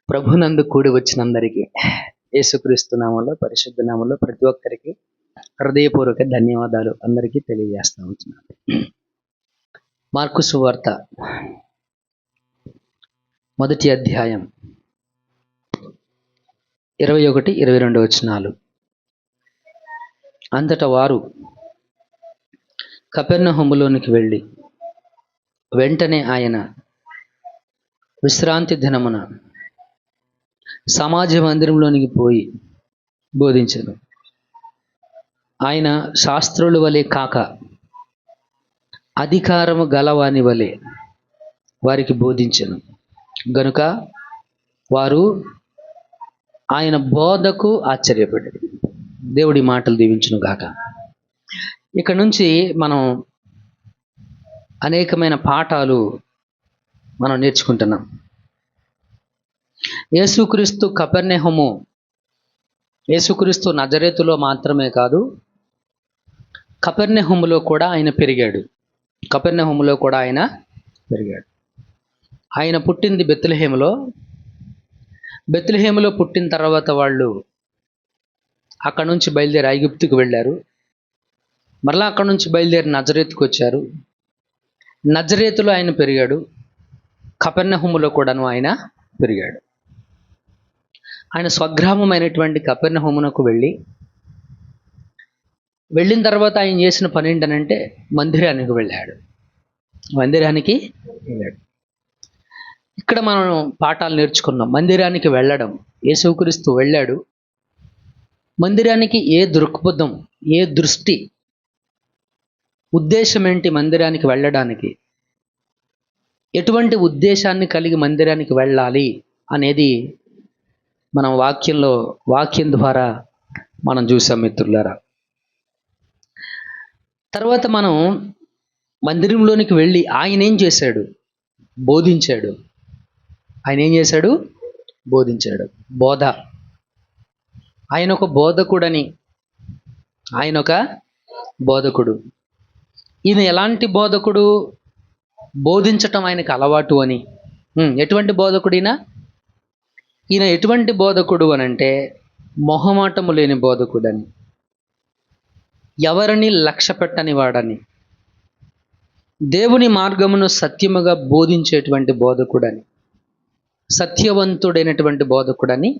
ప్రభునందు కూడి వచ్చినందరికీ యేసుక్రీస్తు నామంలో పరిశుద్ధ నామంలో ప్రతి ఒక్కరికి హృదయపూర్వక ధన్యవాదాలు అందరికీ తెలియజేస్తా ఉంటున్నాను. మార్కు సువార్త 1వ అధ్యాయం 21-22 వచనాలు. అంతటా వారు కపెర్నహూములోనికి వెళ్ళి వెంటనే ఆయన విశ్రాంతి దినమున సమాజ మందిరంలోనికి పోయి బోధించెను. ఆయన శాస్త్రుల వలె కాక అధికారము గలవాని వలె వారికి బోధించెను గనుక వారు ఆయన బోధకు ఆశ్చర్యపడ్డారు. దేవుడి మాటలు దీవించును గాక. ఇక్కడ నుంచి మనం అనేకమైన పాఠాలు మనం నేర్చుకుంటున్నాం. యేసుక్రీస్తు కపెర్నహూము, యేసుక్రీస్తు నజరేతులో మాత్రమే కాదు, కపెర్నహూములో కూడా ఆయన పెరిగాడు. కపెర్నహూములో కూడా ఆయన పెరిగాడు. ఆయన పుట్టింది బెత్లెహేములో. బెత్లెహేములో పుట్టిన తర్వాత వాళ్ళు అక్కడ నుంచి బయలుదేరి ఐగుప్తుకు వెళ్ళారు. మరలా అక్కడ నుంచి బయలుదేరి నజరేతుకు వచ్చారు. నజరేతులో ఆయన పెరిగాడు. కపెర్నహూములో కూడాను ఆయన పెరిగాడు. ఆయన స్వగ్రామమైనటువంటి కపెర్నహూమునకు వెళ్ళిన తర్వాత ఆయన చేసిన పని ఏంటనంటే మందిరానికి వెళ్ళాడు. ఇక్కడ మనం పాఠాలు నేర్చుకున్నాం. మందిరానికి వెళ్ళడం, యేసుక్రీస్తు వెళ్ళాడు. మందిరానికి ఏ దృక్పథం, ఏ దృష్టి, ఉద్దేశం ఏంటి మందిరానికి వెళ్ళడానికి, ఎటువంటి ఉద్దేశాన్ని కలిగి మందిరానికి వెళ్ళాలి అనేది మనం వాక్యం ద్వారా మనం చూసాం మిత్రులారా. తర్వాత మనం మందిరంలోనికి వెళ్ళి ఆయన ఏం చేశాడు? బోధించాడు. ఆయన ఏం చేశాడు? బోధించాడు. బోధ. ఆయన ఒక బోధకుడని, ఆయన ఒక బోధకుడు. ఈయన ఎలాంటి బోధకుడు? బోధించటం ఆయనకు అలవాటు అని. ఎటువంటి బోధకుడినా? ఈయన ఎటువంటి బోధకుడు అని అంటే మొహమాటము లేని బోధకుడని, ఎవరిని లక్ష్య పెట్టని వాడని, దేవుని మార్గమును సత్యముగా బోధించేటువంటి బోధకుడని, సత్యవంతుడైనటువంటి బోధకుడని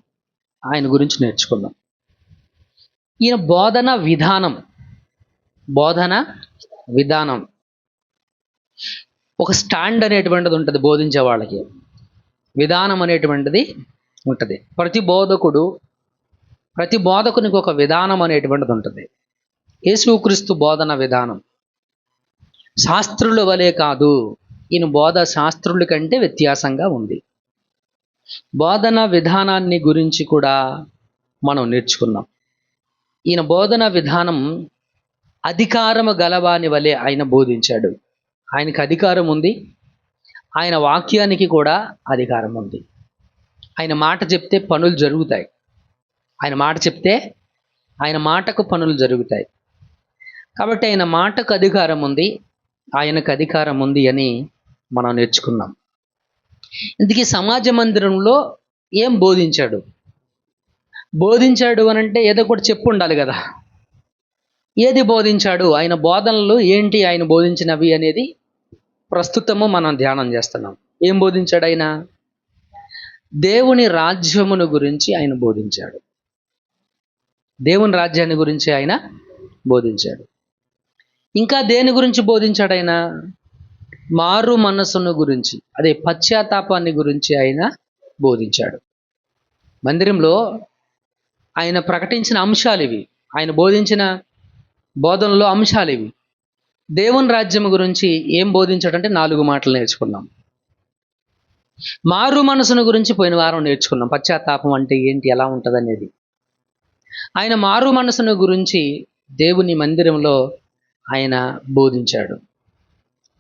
ఆయన గురించి నేర్చుకున్నాం. ఈయన బోధన విధానం ఒక స్టాండ్ అనేటువంటిది ఉంటుంది. బోధించే వాళ్ళకి విధానం అనేటువంటిది ఉంటుంది. ప్రతి బోధకునికి ఒక విధానం అనేటువంటిది ఉంటుంది. యేసుక్రీస్తు బోధన విధానం శాస్త్రుల వలె కాదు. ఈయన బోధ శాస్త్రుల కంటే వ్యత్యాసంగా ఉంది. బోధన విధానాన్ని గురించి కూడా మనం నేర్చుకున్నాం. ఈయన బోధన విధానం అధికారము గలవాని వలె ఆయన బోధించాడు. ఆయనకి అధికారం ఉంది. ఆయన వాక్యానికి కూడా అధికారం ఉంది. ఆయన మాట చెప్తే పనులు జరుగుతాయి. ఆయన మాటకు పనులు జరుగుతాయి. కాబట్టి ఆయన మాటకు అధికారం ఉంది, ఆయనకు అధికారం ఉంది అని మనం నేర్చుకున్నాం. ఇందుకే సమాజ మందిరంలో ఏం బోధించాడు అని అంటే ఏదో కూడా చెప్పు ఉండాలి కదా. ఏది బోధించాడు? ఆయన బోధనలు ఏంటి, ఆయన బోధించినవి అనేది ప్రస్తుతము మనం ధ్యానం చేస్తున్నాం. ఏం బోధించాడు ఆయన? దేవుని రాజ్యమును గురించి ఆయన బోధించాడు. దేవుని రాజ్యాన్ని గురించి ఆయన బోధించాడు. ఇంకా దేని గురించి బోధించాడు ఆయన? మారు మనసును గురించి, అదే పశ్చాత్తాపాన్ని గురించి ఆయన బోధించాడు. మందిరంలో ఆయన ప్రకటించిన అంశాలు ఇవి. ఆయన బోధించిన బోధనలో అంశాలు ఇవి. దేవుని రాజ్యం గురించి ఏం బోధించాడంటే 4 మాటలు నేర్చుకున్నాం. మారు మనసును గురించి పోయిన వారం నేర్చుకున్నాం. పశ్చాత్తాపం అంటే ఏంటి, ఎలా ఉంటుంది అనేది. ఆయన మారు మనసును గురించి దేవుని మందిరంలో ఆయన బోధించాడు.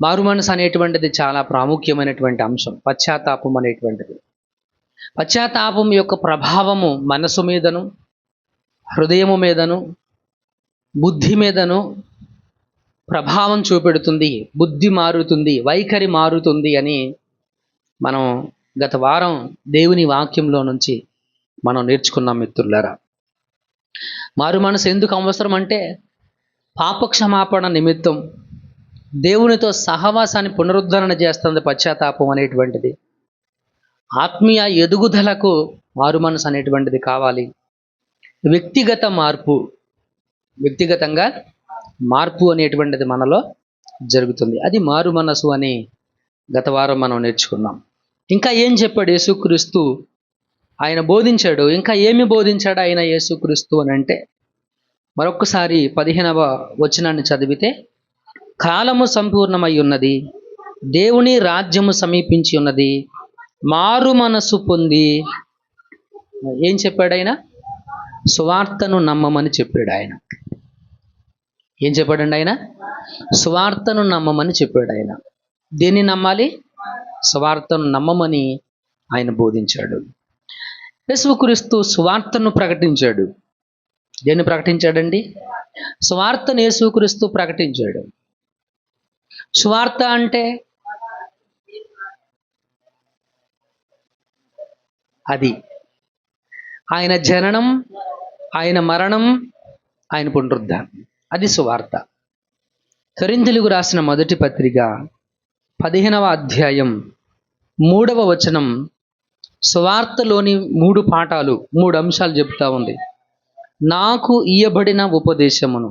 మారు మనసు అనేటువంటిది చాలా ప్రాముఖ్యమైనటువంటి అంశం. పశ్చాత్తాపం అనేటువంటిది, పశ్చాత్తాపం యొక్క ప్రభావము మనసు మీదను, హృదయము మీదను, బుద్ధి మీదను ప్రభావం చూపెడుతుంది. బుద్ధి మారుతుంది, వైఖరి మారుతుంది అని మనం గత వారం దేవుని వాక్యంలో నుంచి మనం నేర్చుకున్నాం మిత్రులారా. మారు మనసు ఎందుకు అవసరం అంటే పాపక్షమాపణ నిమిత్తం దేవునితో సహవాసాన్ని పునరుద్ధరణ చేస్తుంది పశ్చాత్తాపం అనేటువంటిది. ఆత్మీయ ఎదుగుదలకు మారు మనసు అనేటువంటిది కావాలి. వ్యక్తిగత మార్పు, వ్యక్తిగతంగా మార్పు అనేటువంటిది మనలో జరుగుతుంది. అది మారు మనసు అని గత వారం మనం నేర్చుకున్నాం. ఇంకా ఏం చెప్పాడు యేసుక్రీస్తు? ఆయన బోధించాడు. ఇంకా ఏమి బోధించాడు ఆయన యేసుక్రీస్తు అని అంటే, మరొక్కసారి 15వ వచనాన్ని చదివితే, కాలము సంపూర్ణమై ఉన్నది, దేవుని రాజ్యము సమీపించి ఉన్నది, మారు మనసు పొంది ఏం చెప్పాడు ఆయన? సువార్తను నమ్మమని చెప్పాడు ఆయన. ఏం చెప్పాడండి ఆయన? సువార్తను నమ్మమని చెప్పాడు ఆయన. దేన్ని నమ్మాలి? సువార్తను నమ్మమని ఆయన బోధించాడు. యేసుక్రీస్తు సువార్తను ప్రకటించాడు. దేన్ని ప్రకటించాడండి? సువార్తను యేసుక్రీస్తు ప్రకటించాడు. సువార్త అంటే అది ఆయన జననం, ఆయన మరణం, ఆయన పునరుద్ధానం, అది సువార్త. కొరింథీయులకు రాసిన మొదటి పత్రిక 15వ అధ్యాయం 3వ వచనం సువార్తలోని 3 పాఠాలు, 3 అంశాలు చెప్తా ఉంది. నాకు ఇయ్యబడిన ఉపదేశమును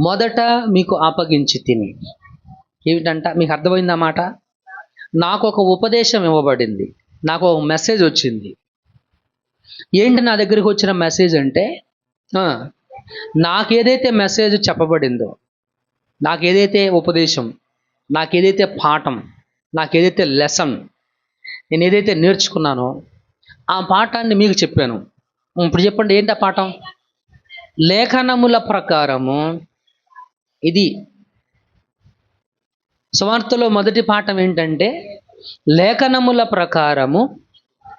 మొదట మీకు అప్పగించి తిని. ఏమిటంట? మీకు అర్థమైందా మాట? నాకు ఒక ఉపదేశం ఇవ్వబడింది, నాకు ఒక మెసేజ్ వచ్చింది. ఏంటి నా దగ్గరికి వచ్చిన మెసేజ్ అంటే, నాకేదైతే మెసేజ్ చెప్పబడిందో, నాకేదైతే ఉపదేశం, నాకేదైతే పాఠం, నాకేదైతే లెసన్, నేను ఏదైతే నేర్చుకున్నానో ఆ పాఠాన్ని మీకు చెప్పాను. ఇప్పుడు చెప్పండి, ఏంటి ఆ పాఠం? లేఖనముల ప్రకారము. ఇది సువార్తలో మొదటి పాఠం ఏంటంటే, లేఖనముల ప్రకారము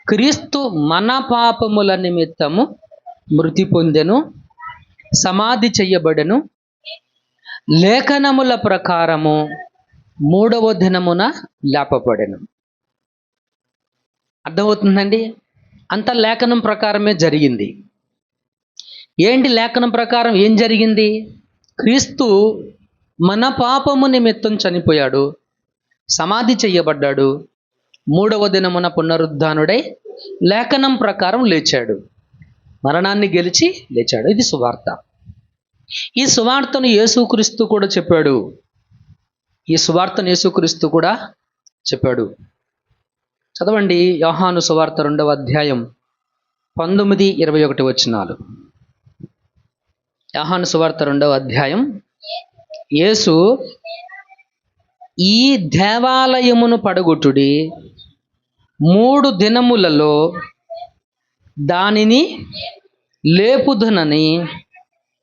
క్రీస్తు మన పాపముల నిమిత్తము మృతి పొందెను, సమాధి చెయ్యబడెను, లేఖనముల ప్రకారము 3వ దినమున లేపబడెను. అర్థమవుతుందండి? అంత లేఖనం ప్రకారమే జరిగింది. ఏంటి లేఖనం ప్రకారం ఏం జరిగింది? క్రీస్తు మన పాపము నిమిత్తం చనిపోయాడు, సమాధి చెయ్యబడ్డాడు, 3వ దినమున పునరుద్ధానుడై లేఖనం ప్రకారం లేచాడు, మరణాన్ని గెలిచి లేచాడు. ఇది సువార్త. ఈ సువార్తను యేసుక్రీస్తు కూడా చెప్పాడు. ఈ సువార్తను యేసుక్రీస్తు కూడా చెప్పాడు. చదవండి యోహాను సువార్త 2వ అధ్యాయం 19-21 వచనాలు. యోహాను సువార్త 2వ అధ్యాయం. యేసు, ఈ దేవాలయమును పడగొట్టుడి, 3 దినములలో దానిని లేపుదునని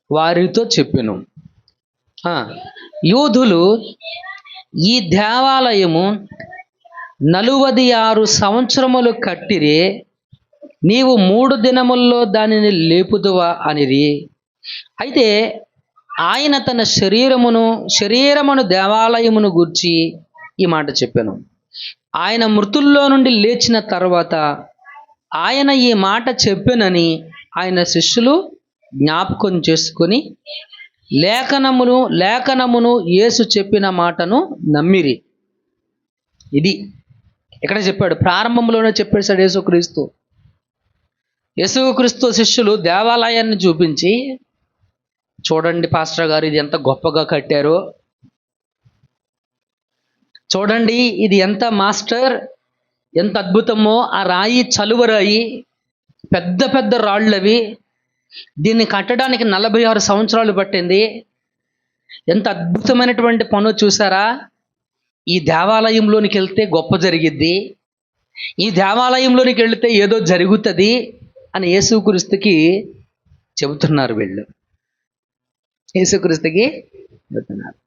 వారితో చెప్పెను. యూదులు ఈ దేవాలయము 46 సంవత్సరములు కట్టిరి, నీవు 3 దినముల్లో దానిని లేపుదువా అనిరి. అయితే ఆయన తన శరీరమును దేవాలయమును గూర్చి ఈ మాట చెప్పాను. ఆయన మృతుల్లో నుండి లేచిన తర్వాత ఆయన ఈ మాట చెప్పెనని ఆయన శిష్యులు జ్ఞాపకం చేసుకొని లేఖనమును యేసు చెప్పిన మాటను నమ్మిరి. ఇది ఇక్కడ చెప్పాడు, ప్రారంభంలోనే చెప్పేశాడు యేసుక్రీస్తు. యేసుక్రీస్తు శిష్యులు దేవాలయాన్ని చూపించి, చూడండి పాస్టర్ గారు, ఇది ఎంత గొప్పగా కట్టారో, చూడండి ఇది ఎంత మాస్టర్, ఎంత అద్భుతమో, ఆ రాయి చలువరాయి, పెద్ద పెద్ద రాళ్ళవి, దీన్ని కట్టడానికి 46 సంవత్సరాలు పట్టింది, ఎంత అద్భుతమైనటువంటి పను చూసారా, ఈ దేవాలయంలోనికి వెళ్తే గొప్ప జరిగిద్ది, ఈ దేవాలయంలోనికి వెళితే ఏదో జరుగుతుంది అని యేసుక్రీస్తుకి చెబుతున్నారు వీళ్ళు. యేసుక్రీస్తుకి చెబుతున్నారు.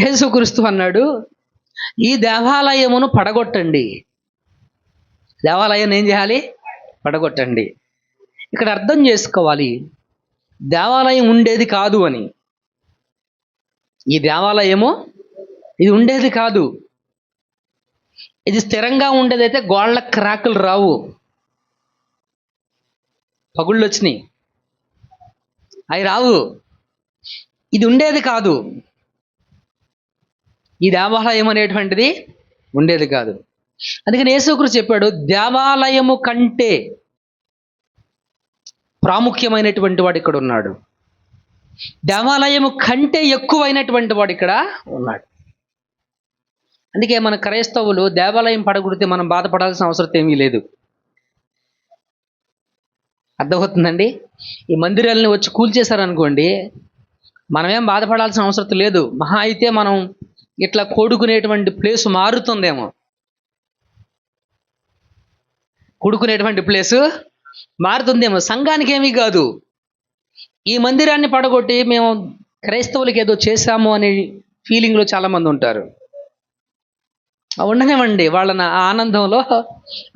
యేసుక్రీస్తు అన్నాడు, ఈ దేవాలయమును పడగొట్టండి. దేవాలయాన్ని ఏం చేయాలి? పడగొట్టండి. ఇక్కడ అర్థం చేసుకోవాలి, దేవాలయం ఉండేది కాదు అని. ఈ దేవాలయము ఇది ఉండేది కాదు. ఇది స్థిరంగా ఉండేదైతే గోళ్ళ క్రాకులు రావు, పగుళ్ళు వచ్చినాయి అవి రావు. ఇది ఉండేది కాదు, ఈ దేవాలయం అనేటువంటిది ఉండేది కాదు. అందుకని యేసుక్రీస్తు చెప్పాడు, దేవాలయము కంటే ప్రాముఖ్యమైనటువంటి వాడు ఇక్కడ ఉన్నాడు, దేవాలయము కంటే ఎక్కువైనటువంటి వాడు ఇక్కడ ఉన్నాడు. అందుకే మన క్రైస్తవులు దేవాలయం పడగొడితే మనం బాధపడాల్సిన అవసరం ఏమీ లేదు. అర్థమవుతుందండి? ఈ మందిరాలని వచ్చి కూల్చేశారనుకోండి, మనమేం బాధపడాల్సిన అవసరం లేదు. మహా అయితే మనం ఇట్లా కూడుకునేటువంటి ప్లేస్ మారుతుందేమో, కూడుకునేటువంటి ప్లేసు మారుతుందేమో, సంఘానికి ఏమీ కాదు. ఈ మందిరాన్ని పడగొట్టి మేము క్రైస్తవులకి ఏదో చేశాము అనే ఫీలింగ్లో చాలామంది ఉంటారు. ఉండనివ్వండి, వాళ్ళని ఆనందంలో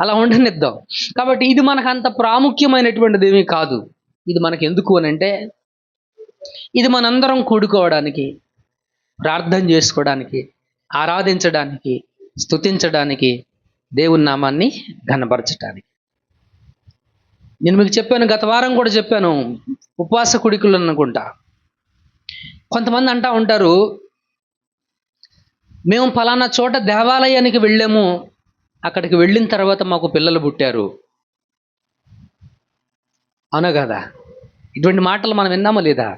అలా ఉండనిద్దాం. కాబట్టి ఇది మనకు అంత ప్రాముఖ్యమైనటువంటిది ఏమీ కాదు. ఇది మనకు ఎందుకు అని అంటే, ఇది మనందరం కూడుకోవడానికి, ప్రార్థన చేసుకోవడానికి, ఆరాధించడానికి, స్తుతించడానికి, దేవుని నామాన్ని ఘనపరచడానికి. నేను మీకు చెప్పాను, గత వారం కూడా చెప్పాను, ఉపవాస కుడికులు అనుకుంటా. కొంతమంది అంటూ ఉంటారు, మేము ఫలానా చోట దేవాలయానికి వెళ్ళాము, అక్కడికి వెళ్ళిన తర్వాత మాకు పిల్లలు పుట్టారు. అవునా కదా? ఇటువంటి మాటలు మనం విన్నామా లేదా?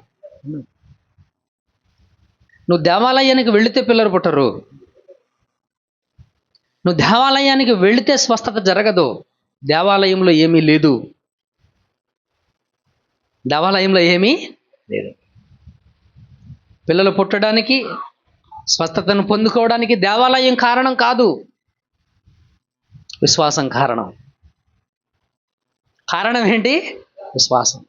నువ్వు దేవాలయానికి వెళితే పిల్లలు పుట్టరు, నువ్వు దేవాలయానికి వెళితే స్వస్థత జరగదు. దేవాలయంలో ఏమీ లేదు, దేవాలయంలో ఏమీ లేదు. పిల్లలు పుట్టడానికి, స్వస్థతను పొందుకోవడానికి దేవాలయం కారణం కాదు, విశ్వాసం కారణం. కారణం ఏంటి? విశ్వాసం.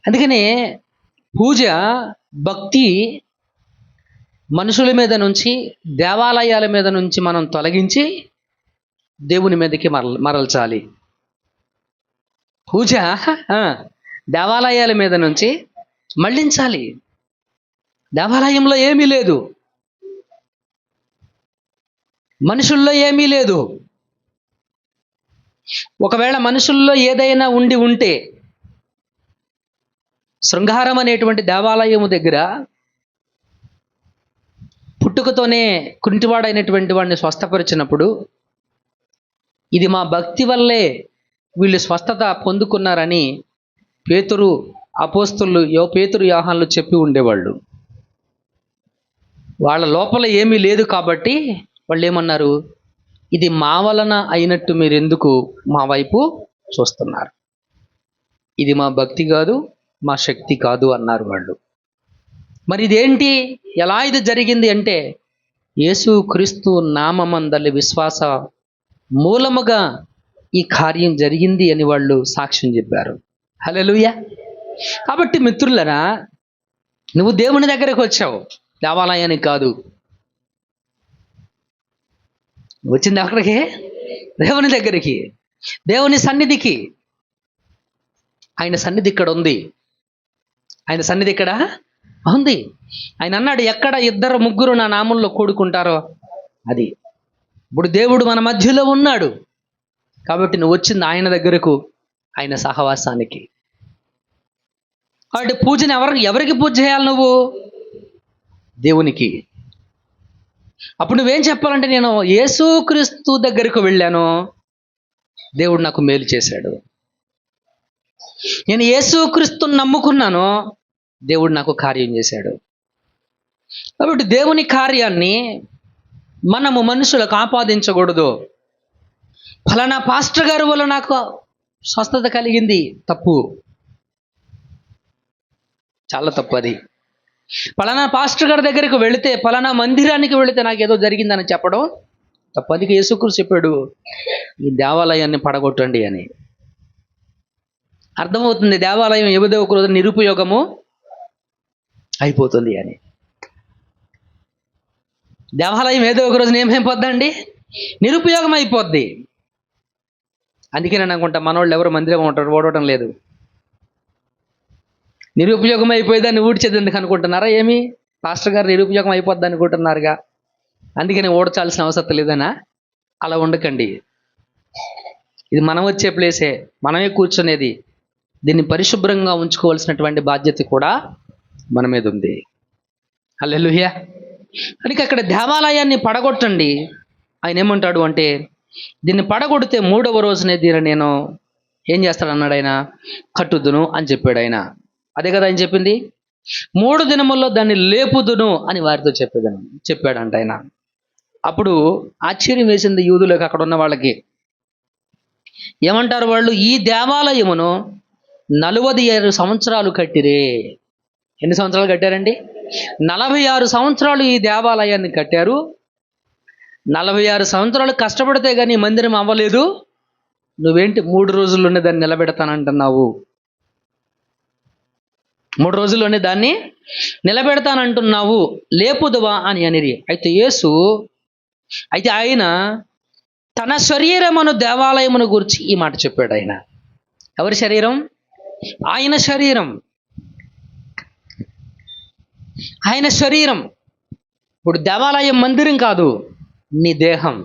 అందుకనే పూజ, భక్తి మనుషుల మీద నుంచి, దేవాలయాల మీద నుంచి మనం తొలగించి దేవుని మీదకి మరల్చాలి. పూజ దేవాలయాల మీద నుంచి మళ్ళించాలి. దేవాలయంలో ఏమీ లేదు, మనుషుల్లో ఏమీ లేదు. ఒకవేళ మనుషుల్లో ఏదైనా ఉంటే, శృంగారం అనేటువంటి దేవాలయము దగ్గర పుట్టుకతోనే కుంటివాడైనటువంటి వాడిని స్వస్థపరిచినప్పుడు, ఇది మా భక్తి వల్లే వీళ్ళు స్వస్థత పొందుకున్నారని పేతురు, అపోస్తలులు, పేతురు, యోహానులు చెప్పి ఉండేవాళ్ళు. వాళ్ళ లోపల ఏమీ లేదు కాబట్టి వాళ్ళు ఏమన్నారు, ఇది మా వలన అయినట్టు మీరు ఎందుకు మా వైపు చూస్తున్నారు, ఇది మా భక్తి కాదు, మా శక్తి కాదు అన్నారు వాళ్ళు. మరి ఇదేంటి, ఎలా ఇది జరిగింది అంటే, యేసుక్రీస్తు నామమందలి విశ్వాస మూలముగా ఈ కార్యం జరిగింది అని వాళ్ళు సాక్ష్యం చెప్పారు. హల్లెలూయా. కాబట్టి మిత్రులరా, నువ్వు దేవుని దగ్గరకు వచ్చావు, దేవాలయానికి కాదు. వచ్చింది అక్కడికి, దేవుని దగ్గరికి, దేవుని సన్నిధికి. ఆయన సన్నిధి ఇక్కడ ఉంది, ఆయన సన్నిధి ఇక్కడ ఉంది. ఆయన అన్నాడు, ఎక్కడ 2-3 నా నామంలో కూడుకుంటారో అది. ఇప్పుడు దేవుడు మన మధ్యలో ఉన్నాడు కాబట్టి నువ్వు వచ్చింది ఆయన దగ్గరకు, ఆయన సహవాసానికి. కాబట్టి పూజను ఎవరికి పూజ చేయాలి? నువ్వు దేవునికి. అప్పుడు నువ్వేం చెప్పాలంటే, నేను యేసుక్రీస్తు దగ్గరకు వెళ్ళాను, దేవుడు నాకు మేలు చేశాడు. నేను యేసుక్రీస్తుని నమ్ముకున్నాను, దేవుడు నాకు కార్యం చేశాడు. కాబట్టి దేవుని కార్యాన్ని మనము మనుషులకు ఆపాదించకూడదు. ఫలానా పాస్టర్ గారి వల్ల నాకు స్వస్థత కలిగింది, తప్పు, చాలా తప్పు అది. ఫలానా పాస్టర్ గారి దగ్గరికి వెళితే, ఫలానా మందిరానికి వెళితే నాకు ఏదో జరిగిందని చెప్పడం తప్పు. అందుకే యేసుక్రీస్తు చెప్పాడు, ఈ దేవాలయాన్ని పడగొట్టండి అని. అర్థమవుతుంది, దేవాలయం ఏదో ఒక రోజు నిరుపయోగము అయిపోతుంది అని. దేవాలయం ఏదో ఒక రోజున ఏమైపోద్దండి, నిరుపయోగం అయిపోద్ది. అందుకే నేను అనుకుంటా, మనోళ్ళు ఎవరు మందిరం ఓడవటం లేదు. నిరుపయోగం అయిపోయేదాన్ని ఊడ్చేది ఎందుకు అనుకుంటున్నారా? ఏమి పాస్టర్ గారు నిరుపయోగం అయిపోద్ది అనుకుంటున్నారుగా. అందుకని ఓడ్చాల్సిన అవసరం లేదనా? అలా ఉండకండి. ఇది మనం వచ్చే ప్లేసే, మనమే కూర్చునేది. దీన్ని పరిశుభ్రంగా ఉంచుకోవాల్సినటువంటి బాధ్యత కూడా మన మీద ఉంది. హల్లెలూయా. కనుక అక్కడ దేవాలయాన్ని పడగొట్టండి. ఆయన ఏమంటాడు అంటే, దీన్ని పడగొడితే 3వ రోజునే దీన్ని నేను ఏం చేస్తాడన్నాడు ఆయన, కట్టుదును అని చెప్పాడు ఆయన. అదే కదా ఆయన చెప్పింది, 3 దినముల్లో దాన్ని లేపుదును అని వారితో చెప్పాడంట ఆయన. అప్పుడు ఆశ్చర్యం వేసింది యూదులకు, అక్కడ ఉన్న వాళ్ళకి. ఏమంటారు వాళ్ళు, ఈ దేవాలయమును 46 సంవత్సరాలు కట్టిరే. ఎన్ని సంవత్సరాలు కట్టారండి? 46 సంవత్సరాలు ఈ దేవాలయాన్ని కట్టారు. 46 సంవత్సరాలు కష్టపడితే కానీ మందిరం అవ్వలేదు. నువ్వేంటి 3 రోజుల్లోనే దాన్ని నిలబెడతానంటున్నావు? 3 రోజుల్లోనే దాన్ని నిలబెడతానంటున్నావు, లేపుదువా అని అనిరి. అయితే ఆయన తన శరీరమును దేవాలయమును గురించి ఈ మాట చెప్పాడు ఆయన. ఎవరి శరీరం? ఆయన శరీరం. ఆయన శరీరం. ఇప్పుడు దేవాలయం మందిరం కాదు, నీ దేహం.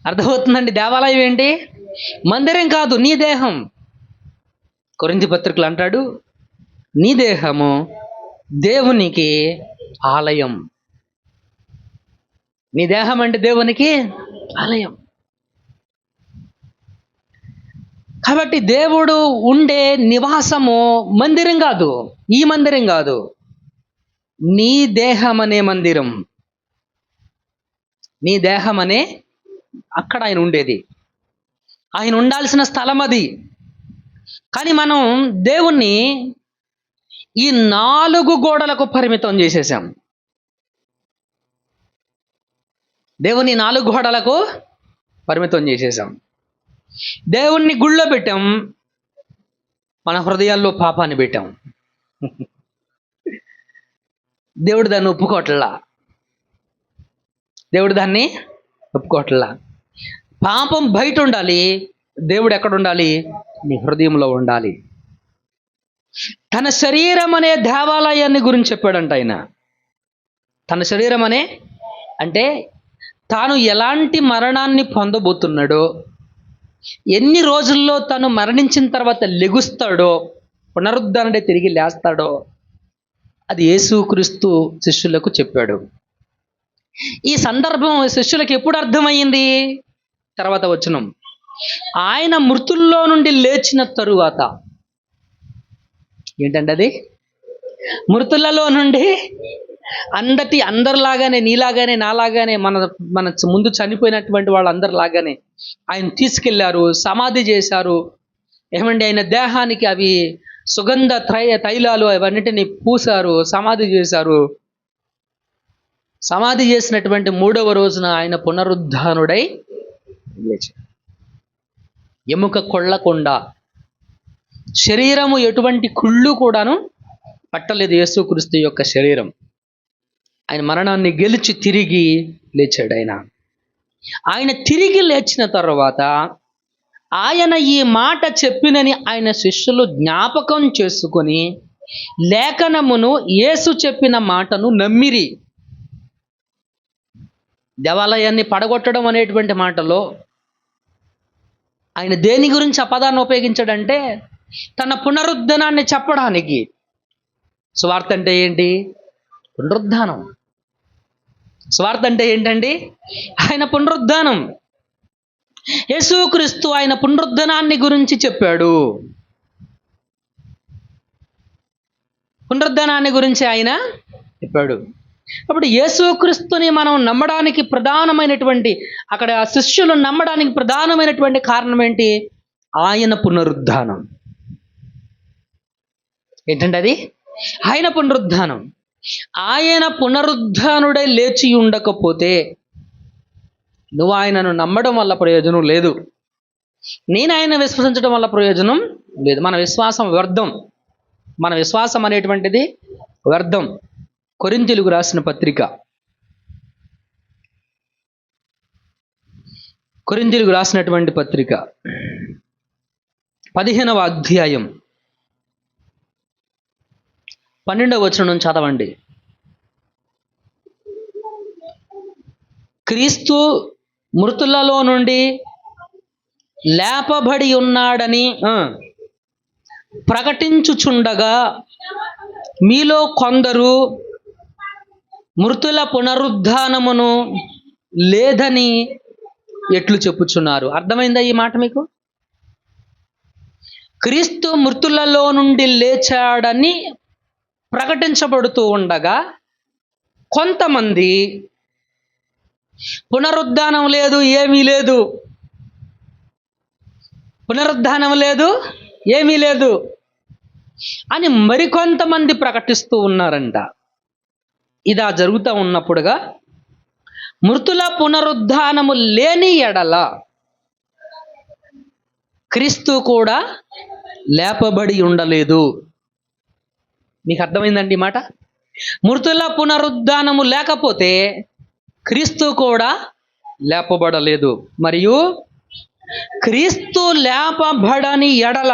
అర్థమవుతుందండి? దేవాలయం ఏంటి? మందిరం కాదు, నీ దేహం. కొరింథీ పత్రికలో అంటాడు, నీ దేహము దేవునికి ఆలయం. నీ దేహం అంటే దేవునికి ఆలయం. కాబట్టి దేవుడు ఉండే నివాసము మందిరం కాదు, ఈ మందిరం కాదు, నీ దేహం అనే మందిరం. నీ దేహం అనే అక్కడ ఆయన ఉండేది. ఆయన ఉండాల్సిన స్థలం అది. కానీ మనం దేవుణ్ణి ఈ 4 గోడలకు పరిమితం చేసేసాం. దేవుణ్ణి 4 గోడలకు పరిమితం చేసేసాం. దేవుణ్ణి గుళ్ళో పెట్టాం, మన హృదయాల్లో పాపాన్ని పెట్టాం. దేవుడు దాన్ని ఒప్పుకోవట్లా. పాపం బయట ఉండాలి, దేవుడు ఎక్కడ ఉండాలి? నీ హృదయంలో ఉండాలి. తన శరీరం అనే దేవాలయాన్ని గురించి చెప్పాడంట ఆయన. తన శరీరం అంటే తాను ఎలాంటి మరణాన్ని పొందబోతున్నాడో, ఎన్ని రోజుల్లో తను మరణించిన తర్వాత లెగుస్తాడో, పునరుద్ధరణే తిరిగి లేస్తాడో, అది యేసుక్రీస్తు శిష్యులకు చెప్పాడు. ఈ సందర్భం శిష్యులకు ఎప్పుడు అర్థమైంది? తర్వాత వచనం, ఆయన మృతుల్లో నుండి లేచిన తరువాత. ఏంటంటే అది మృతులలో నుండి అందరిలాగానే, నీలాగానే, నాలాగానే, మన ముందు చనిపోయినటువంటి వాళ్ళందరిలాగానే ఆయన తీసుకెళ్లారు, సమాధి చేశారు. ఏమండి, ఆయన దేహానికి అవి సుగంధ తైలాలు అవన్నిటిని పూశారు, సమాధి చేశారు. సమాధి చేసినటువంటి 3వ రోజున ఆయన పునరుద్ధానుడై లేచాడు. ఎముక కొళ్ళకుండా, శరీరము ఎటువంటి కుళ్ళు కూడాను పట్టలేదు యేసుక్రీస్తు యొక్క శరీరం. ఆయన మరణాన్ని గెలిచి తిరిగి లేచాడు. ఆయన తిరిగి లేచిన తర్వాత ఆయన ఈ మాట చెప్పినని ఆయన శిష్యులు జ్ఞాపకం చేసుకొని లేఖనమును, యేసు చెప్పిన మాటను నమ్మిరి. దేవాలయాన్ని పడగొట్టడం అనేటువంటి మాటలో ఆయన దేని గురించి ఆ పదాన్ని ఉపయోగించాడంటే, తన పునరుద్ధరణాన్ని చెప్పడానికి. స్వార్థ అంటే ఏంటి? పునరుద్ధానం. స్వార్థ అంటే ఏంటండి? ఆయన పునరుద్ధానం. యేసుక్రీస్తు ఆయన పునరుద్ధరణాన్ని గురించి చెప్పాడు. పునరుద్ధరణాన్ని గురించి ఆయన చెప్పాడు. కాబట్టి యేసుక్రీస్తుని మనం నమ్మడానికి ప్రధానమైనటువంటి, అక్కడ శిష్యులు నమ్మడానికి ప్రధానమైనటువంటి కారణం ఏంటి? ఆయన పునరుద్ధానం. ఏంటంటే అది ఆయన పునరుద్ధానం. ఆయన పునరుద్ధానుడై లేచి ఉండకపోతే నువ్వు ఆయనను నమ్మడం వల్ల ప్రయోజనం లేదు, నేను ఆయన విశ్వసించడం వల్ల ప్రయోజనం లేదు. మన విశ్వాసం వ్యర్థం. మన విశ్వాసం అనేటువంటిది వ్యర్థం. కొరింథీయులకు రాసిన పత్రిక, కొరింథీయులకు రాసినటువంటి పత్రిక 15వ అధ్యాయం 12వ వచనం నుంచి చదవండి. క్రీస్తు మృతులలో నుండి లేపబడి ఉన్నాడని ప్రకటించుచుండగా మీలో కొందరు మృతుల పునరుద్ధానమును లేదని ఎట్లు చెప్పుచున్నారు. అర్థమైందా ఈ మాట మీకు? క్రీస్తు మృతులలో నుండి లేచాడని ప్రకటించబడుతూ ఉండగా కొంతమంది పునరుద్ధానం లేదు, ఏమీ లేదు, పునరుద్ధానం లేదు, ఏమీ లేదు అని మరికొంతమంది ప్రకటిస్తూ ఉన్నారంట. ఇదా జరుగుతూ ఉన్నప్పుడుగా మృతుల పునరుద్ధానము లేని ఎడల క్రీస్తు కూడా లేపబడి ఉండలేదు. మీకు అర్థమైందండి మాట? మృతుల పునరుద్ధానము లేకపోతే క్రీస్తు కూడా లేపబడలేదు. మరియు క్రీస్తు లేపబడని ఎడల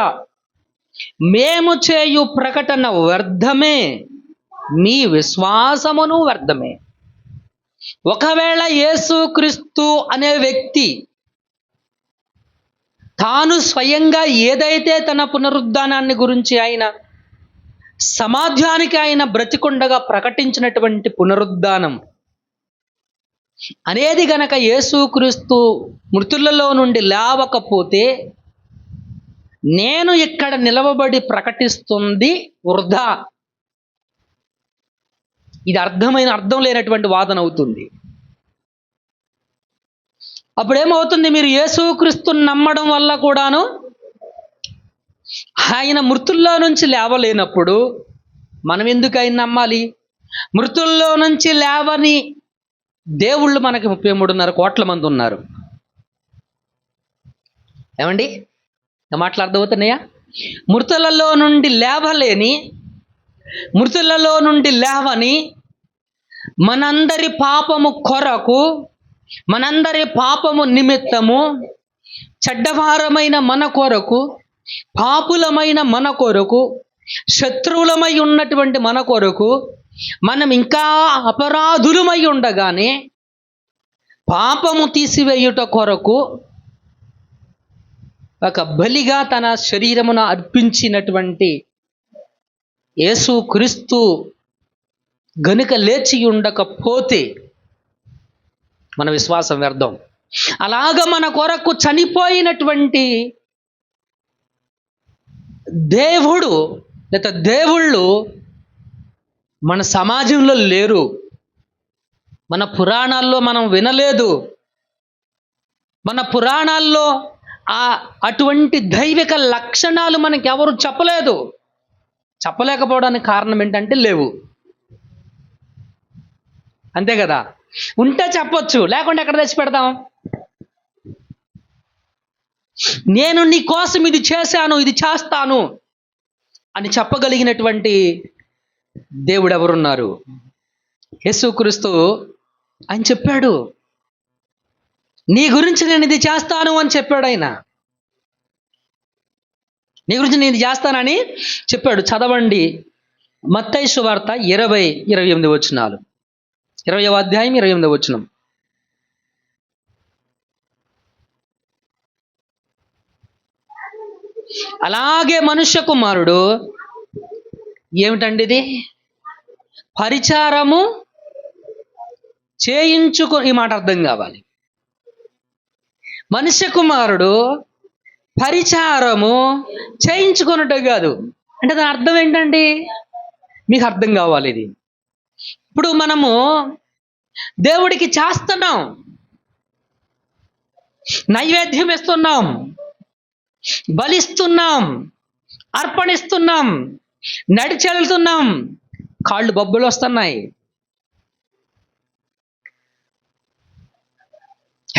మేము చేయు ప్రకటన వ్యర్థమే, మీ విశ్వాసమును వ్యర్థమే. ఒకవేళ యేసుక్రీస్తు అనే వ్యక్తి తాను స్వయంగా ఏదైతే తన పునరుద్ధానాన్ని గురించి ఆయన సమాజానికి ఆయన బ్రతికుండగా ప్రకటించినటువంటి పునరుద్ధానం అనేది గనక యేసుక్రీస్తు మృతులలో నుండి లేవకపోతే నేను ఇక్కడ నిలవబడి ప్రకటిస్తుంది వృధా. ఇది అర్థం లేనటువంటి వాదన అవుతుంది. అప్పుడేమవుతుంది? మీరు యేసుక్రీస్తుని నమ్మడం వల్ల కూడాను ఆయన మృతుల్లో నుంచి లేవలేనప్పుడు మనం ఎందుకు ఆయన నమ్మాలి? మృతుల్లో నుంచి లేవని దేవుళ్ళు మనకి 33.5 కోట్ల మంది ఉన్నారు. ఏమండి మాటలు అర్థమవుతున్నాయా? మృతులలో నుండి లేవలేని, మృతులలో నుండి లేవని మనందరి పాపము కొరకు, మనందరి పాపము నిమిత్తము, చెడ్డవారమైన మన కొరకు, పాపులమైన మన కొరకు, శత్రువులమై ఉన్నటువంటి మన కొరకు, మనం ఇంకా అపరాధులమై ఉండగానే పాపము తీసివేయుట కొరకు ఒక బలిగా తన శరీరమును అర్పించినటువంటి యేసుక్రీస్తు గనుక లేచి ఉండకపోతే మన విశ్వాసం వ్యర్థం. అలాగ మన కొరకు చనిపోయినటువంటి దేవుడు లేదా దేవుళ్ళు మన సమాజంలో లేరు. మన పురాణాల్లో మనం వినలేదు. మన పురాణాల్లో అటువంటి దైవిక లక్షణాలు మనకి ఎవరు చెప్పలేదు. చెప్పలేకపోవడానికి కారణం ఏంటంటే లేవు. అంతే కదా? ఉంటే చెప్పొచ్చు, లేకుంటే ఎక్కడ తెచ్చి పెడతాం? నేను నీ కోసం ఇది చేశాను, ఇది చేస్తాను అని చెప్పగలిగినటువంటి దేవుడు ఎవరున్నారు? యేసుక్రీస్తు ఆయన చెప్పాడు, నీ గురించి నేను ఇది చేస్తాను అని చెప్పాడు. ఆయన నీ గురించి నేను ఇది చేస్తానని చెప్పాడు. చదవండి మత్తయి సువార్త 20:28 వచనాలు. 20వ అధ్యాయం 28వ వచనం. అలాగే మనుష్య కుమారుడు ఏమిటండి ఇది? పరిచారము ఈ మాట అర్థం కావాలి. మనుష్య కుమారుడు పరిచారము చేయించుకున్నట్టు కాదు. అంటే దాని అర్థం ఏంటండి? మీకు అర్థం కావాలి ఇది. ఇప్పుడు మనము దేవుడికి చేస్తున్నాం, నైవేద్యం ఇస్తున్నాం, బలిస్తున్నాం, అర్పణిస్తున్నాం, నడిచెళ్తున్నాం, కాళ్ళు బొబ్బలు వస్తున్నాయి.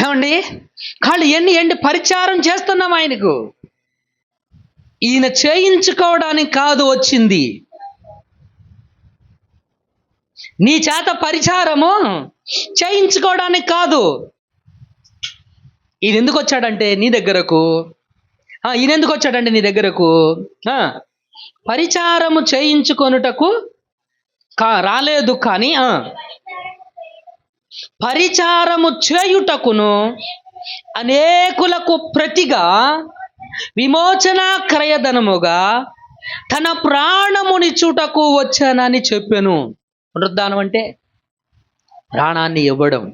ఏమండి? కాళ్ళు ఎండి పరిచారం చేస్తున్నాం ఆయనకు. ఈయన చేయించుకోవడానికి కాదు వచ్చింది. నీ చేత పరిచారము చేయించుకోవడానికి కాదు. ఈయన ఎందుకు వచ్చాడంటే నీ దగ్గరకు, ఈయన ఎందుకు వచ్చాడంటే నీ దగ్గరకు పరిచారము చేయించుకొనుటకు రాలేదు, కానీ పరిచారము చేయుటకును అనేకులకు ప్రతిగా విమోచన క్రయధనముగా తన ప్రాణమునిచ్చుటకు వచ్చానని చెప్పాను. పునరుద్ధానం అంటే ప్రాణాన్ని ఇవ్వడం.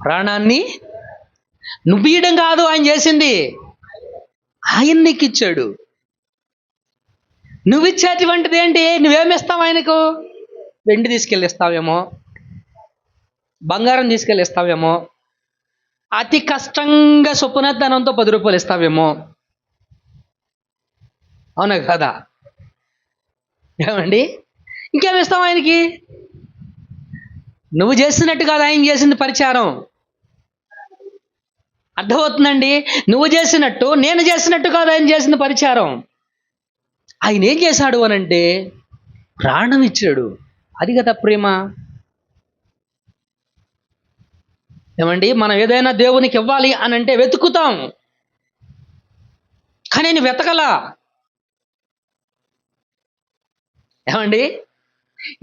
ప్రాణాన్ని నువ్వు ఇవ్వడం కాదు ఆయన చేసింది, ఆయన నీకు ఇచ్చాడు. నువ్వు ఇచ్చేటువంటిది ఏంటి? నువ్వేమిస్తావు ఆయనకు? వెండి తీసుకెళ్ళి ఇస్తావేమో, బంగారం తీసుకెళ్ళి ఇస్తావేమో, అతి కష్టంగా సుపునద్ధనంతో 10 రూపాయలు ఇస్తావేమో. అవునా కదా? ఏమండి, ఇంకేమిస్తావు ఆయనకి? నువ్వు చేసినట్టు కాదు ఆయన చేసింది పరిచారం. అర్థమవుతుందండి? నువ్వు చేసినట్టు, నేను చేసినట్టు కాదు ఆయన చేసింది పరిచారం. ఆయన ఏం చేశాడు అనంటే ప్రాణం ఇచ్చాడు. అది కదా ప్రేమ. ఏమండి, మనం ఏదైనా దేవునికి ఇవ్వాలి అని అంటే వెతుకుతాం, కానీ నేను వెతకలా. ఏమండి,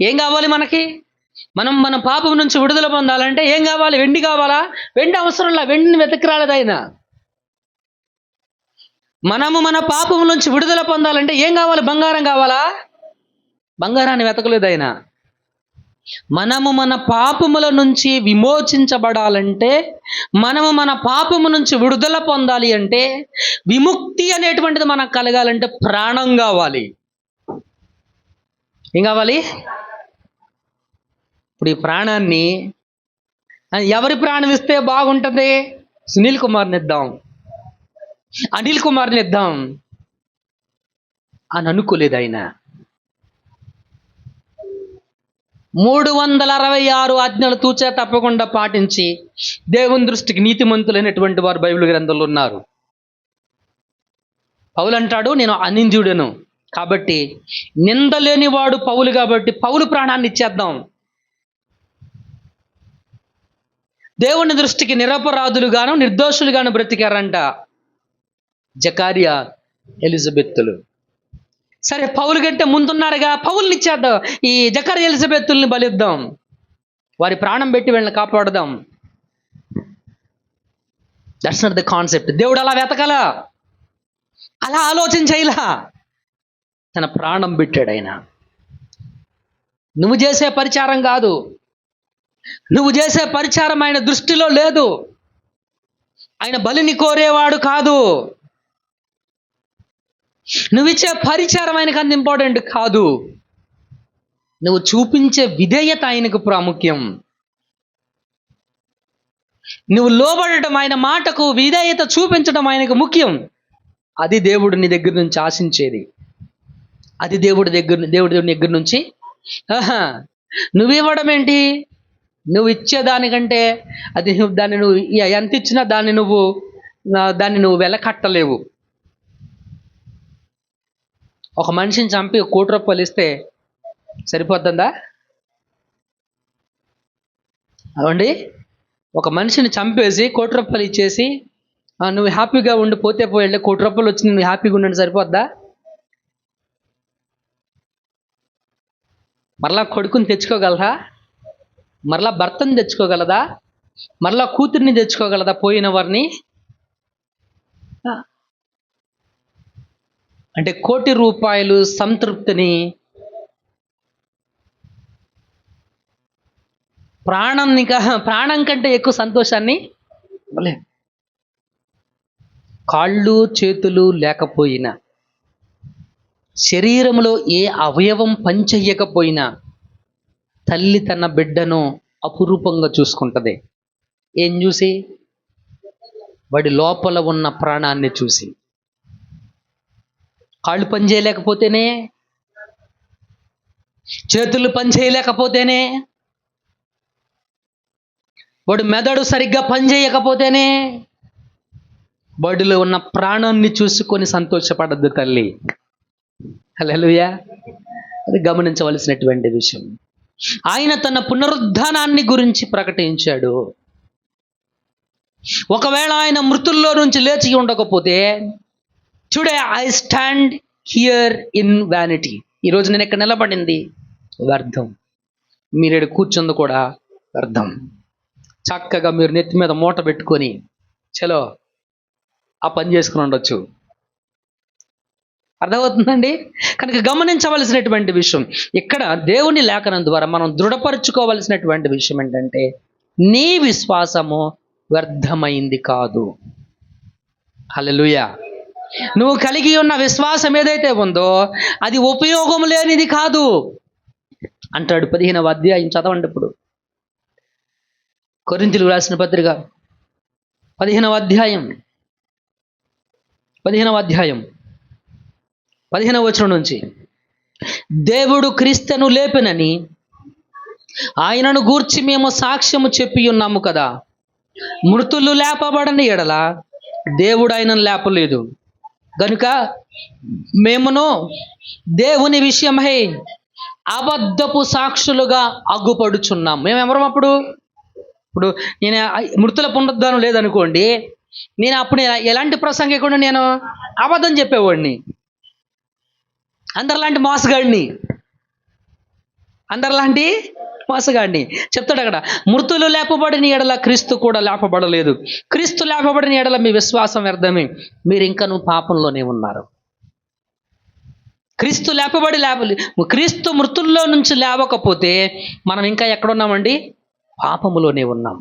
ఏం కావాలి మనకి? మన పాపం నుంచి విడుదల పొందాలంటే ఏం కావాలి? వెండి కావాలా? వెండి అవసరంలా, వెండిని వెతకరాలేదు ఆయన. మనము మన పాపం నుంచి విడుదల పొందాలంటే ఏం కావాలి? బంగారం కావాలా? బంగారాన్ని వెతకలేదు ఆయన. మనము మన పాపముల నుంచి విమోచించబడాలంటే, మనము మన పాపము నుంచి విడుదల పొందాలి అంటే, విముక్తి అనేటువంటిది మనకు కలగాలంటే ప్రాణం కావాలి. ఏం కావాలి? ఇప్పుడు ఈ ప్రాణాన్ని ఎవరి ప్రాణం ఇస్తే బాగుంటుంది? సునీల్ కుమార్ని ఇద్దాం, అనిల్ కుమార్ని ఇద్దాం అని అనుకోలేదు ఆయన. 366 ఆజ్ఞలు తూచా తప్పకుండా పాటించి దేవుని దృష్టికి నీతిమంతులైనటువంటి వారు బైబిల్ గ్రంథంలో ఉన్నారు. పౌలు అంటాడు, నేను అనింద్యుడను కాబట్టి, నిందలేని వాడు పౌలు కాబట్టి పౌలు ప్రాణాన్ని ఇచ్చేద్దాం. దేవుని దృష్టికి నిరపరాధులుగాను నిర్దోషులుగాను బ్రతికారంట జకారియా, ఎలిజబెత్తులు. సరే, పౌలు కంటే ముందున్నారుగా, పౌల్ని ఇచ్చేద్దాం, ఈ జకర్యా ఎలిజబెత్తుల్ని బలిద్దాం, వారి ప్రాణం పెట్టి వీళ్ళని కాపాడుదాం. That's not the concept. దేవుడు అలా వెతకలా, అలా ఆలోచన చేయలా, తన ప్రాణం పెట్టాడు ఆయన. నువ్వు చేసే పరిచారం కాదు, నువ్వు చేసే పరిచారం ఆయన దృష్టిలో లేదు. ఆయన బలిని కోరేవాడు కాదు. నువ్విచ్చే పరిచారం ఆయనకు అంత ఇంపార్టెంట్ కాదు. నువ్వు చూపించే విధేయత ఆయనకు ప్రాముఖ్యం. నువ్వు లోబడటం, ఆయన మాటకు విధేయత చూపించడం ఆయనకు ముఖ్యం. అది దేవుడు నీ దగ్గర నుంచి ఆశించేది. అది దేవుడి దగ్గర నుంచి నువ్వివ్వడం ఏంటి? నువ్వు ఇచ్చేదానికంటే అది దాన్ని నువ్వు ఎంత ఇచ్చినా దాన్ని నువ్వు వెలకట్టలేవు. ఒక మనిషిని చంపి 1 కోటి రూపాయలు ఇస్తే సరిపోతుందా? అవండి, ఒక మనిషిని చంపేసి 1 కోటి రూపాయలు ఇచ్చేసి నువ్వు హ్యాపీగా ఉండిపోతే పోయి 1 కోటి రూపాయలు వచ్చి నువ్వు హ్యాపీగా ఉండండి సరిపోద్దా? మరలా కొడుకుని తెచ్చుకోగలదా? మరలా భర్తని తెచ్చుకోగలదా? మరలా కూతుర్ని తెచ్చుకోగలదా పోయిన వారిని? అంటే 1 కోటి రూపాయలు సంతృప్తిని, ప్రాణం కంటే ఎక్కువ సంతోషాన్ని ఇవ్వలేదు. కాళ్ళు చేతులు లేకపోయినా, శరీరంలో ఏ అవయవం పనిచెయ్యకపోయినా తల్లి తన బిడ్డను అపురూపంగా చూసుకుంటుంది. ఏం చూసి? వాడి లోపల ఉన్న ప్రాణాన్ని చూసి. కాళ్ళు పని చేయలేకపోతేనే, చేతులు పని చేయలేకపోతేనే, వాడు మెదడు సరిగ్గా పని చేయకపోతేనే, వాడిలో ఉన్న ప్రాణాన్ని చూసుకొని సంతోషపడద్దు తల్లి. హల్లెలూయా. అది గమనించవలసినటువంటి విషయం. ఆయన తన పునరుద్ధానాన్ని గురించి ప్రకటించాడు. ఒకవేళ ఆయన మృతుల్లో నుంచి లేచి ఉండకపోతే, today I stand here in vanity, ఈరోజు నేను ఇక్కడ నిలబడింది వ్యర్థం, మీరు ఇక్కడ కూర్చుంది కూడా వ్యర్థం. చక్కగా మీరు నెత్తి మీద మూట పెట్టుకొని చలో ఆ పని చేసుకుని ఉండొచ్చు. అర్థమవుతుందండి? కనుక గమనించవలసినటువంటి విషయం ఇక్కడ దేవుని లేఖనం ద్వారా మనం దృఢపరుచుకోవలసినటువంటి విషయం ఏంటంటే, నీ విశ్వాసము వ్యర్థమైంది కాదు. హల్లెలూయా. నువ్వు కలిగి ఉన్న విశ్వాసం ఏదైతే ఉందో అది ఉపయోగం లేనిది కాదు అంటాడు. 15వ అధ్యాయం చదవండి. ఇప్పుడు కొరింథీయులకు రాసిన పత్రిక 15వ అధ్యాయం 15వ వచనం నుంచి, దేవుడు క్రీస్తును లేపెనని ఆయనను గూర్చి మేము సాక్ష్యము చెప్పి ఉన్నాము కదా. మృతులు లేపబడని ఎడల దేవుడు ఆయనను లేపలేదు గనుక మేమును దేవుని విషయమై అబద్ధపు సాక్షులుగా అగ్గుపడుచున్నాం. మేమెవరం అప్పుడు? ఇప్పుడు నేను మృతుల పునరుద్ధానం లేదనుకోండి, నేను అప్పుడు ఎలాంటి ప్రసంగికుడు? నేను అబద్ధం చెప్పేవాడిని, అందరిలాంటి మోసగాడిని. చెప్తాడు అక్కడ, మృతులు లేపబడిన ఎడల క్రీస్తు కూడా లేపబడలేదు. క్రీస్తు లేపబడిన ఎడల మీ విశ్వాసం వ్యర్థమే, మీరు ఇంకనూ పాపంలోనే ఉన్నారు. క్రీస్తు మృతుల్లో నుంచి లేవకపోతే మనం ఇంకా ఎక్కడున్నామండి? పాపములోనే ఉన్నాం.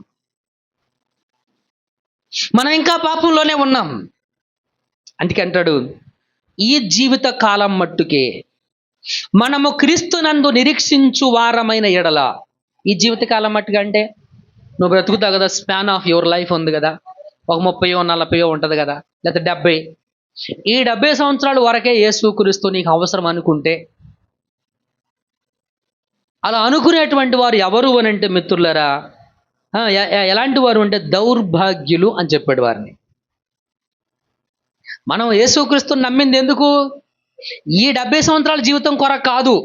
మనం ఇంకా పాపంలోనే ఉన్నాం. అందుకే అంటాడు, ఈ జీవిత కాలం మట్టుకే మనము క్రీస్తునందు నిరీక్షించు వారమైన ఎడల. ఈ జీవిత కాలం మట్టుగా అంటే నువ్వు బ్రతుకుతావు కదా, స్పాన్ ఆఫ్ యువర్ లైఫ్ ఉంది కదా, ఒక 30-40 ఉంటుంది కదా, లేకపోతే 70. ఈ 70 సంవత్సరాల వరకే యేసుక్రీస్తు నీకు అవసరం అనుకుంటే, అలా అనుకునేటువంటి వారు ఎవరు అని అంటే మిత్రులారా, ఎలాంటి వారు అంటే దౌర్భాగ్యులు అని చెప్పాడు వారిని. మనం యేసుక్రీస్తుని నమ్మింది ఎందుకు? ఈ 70 సంవత్సరాల జీవితం కొరకు కాదు,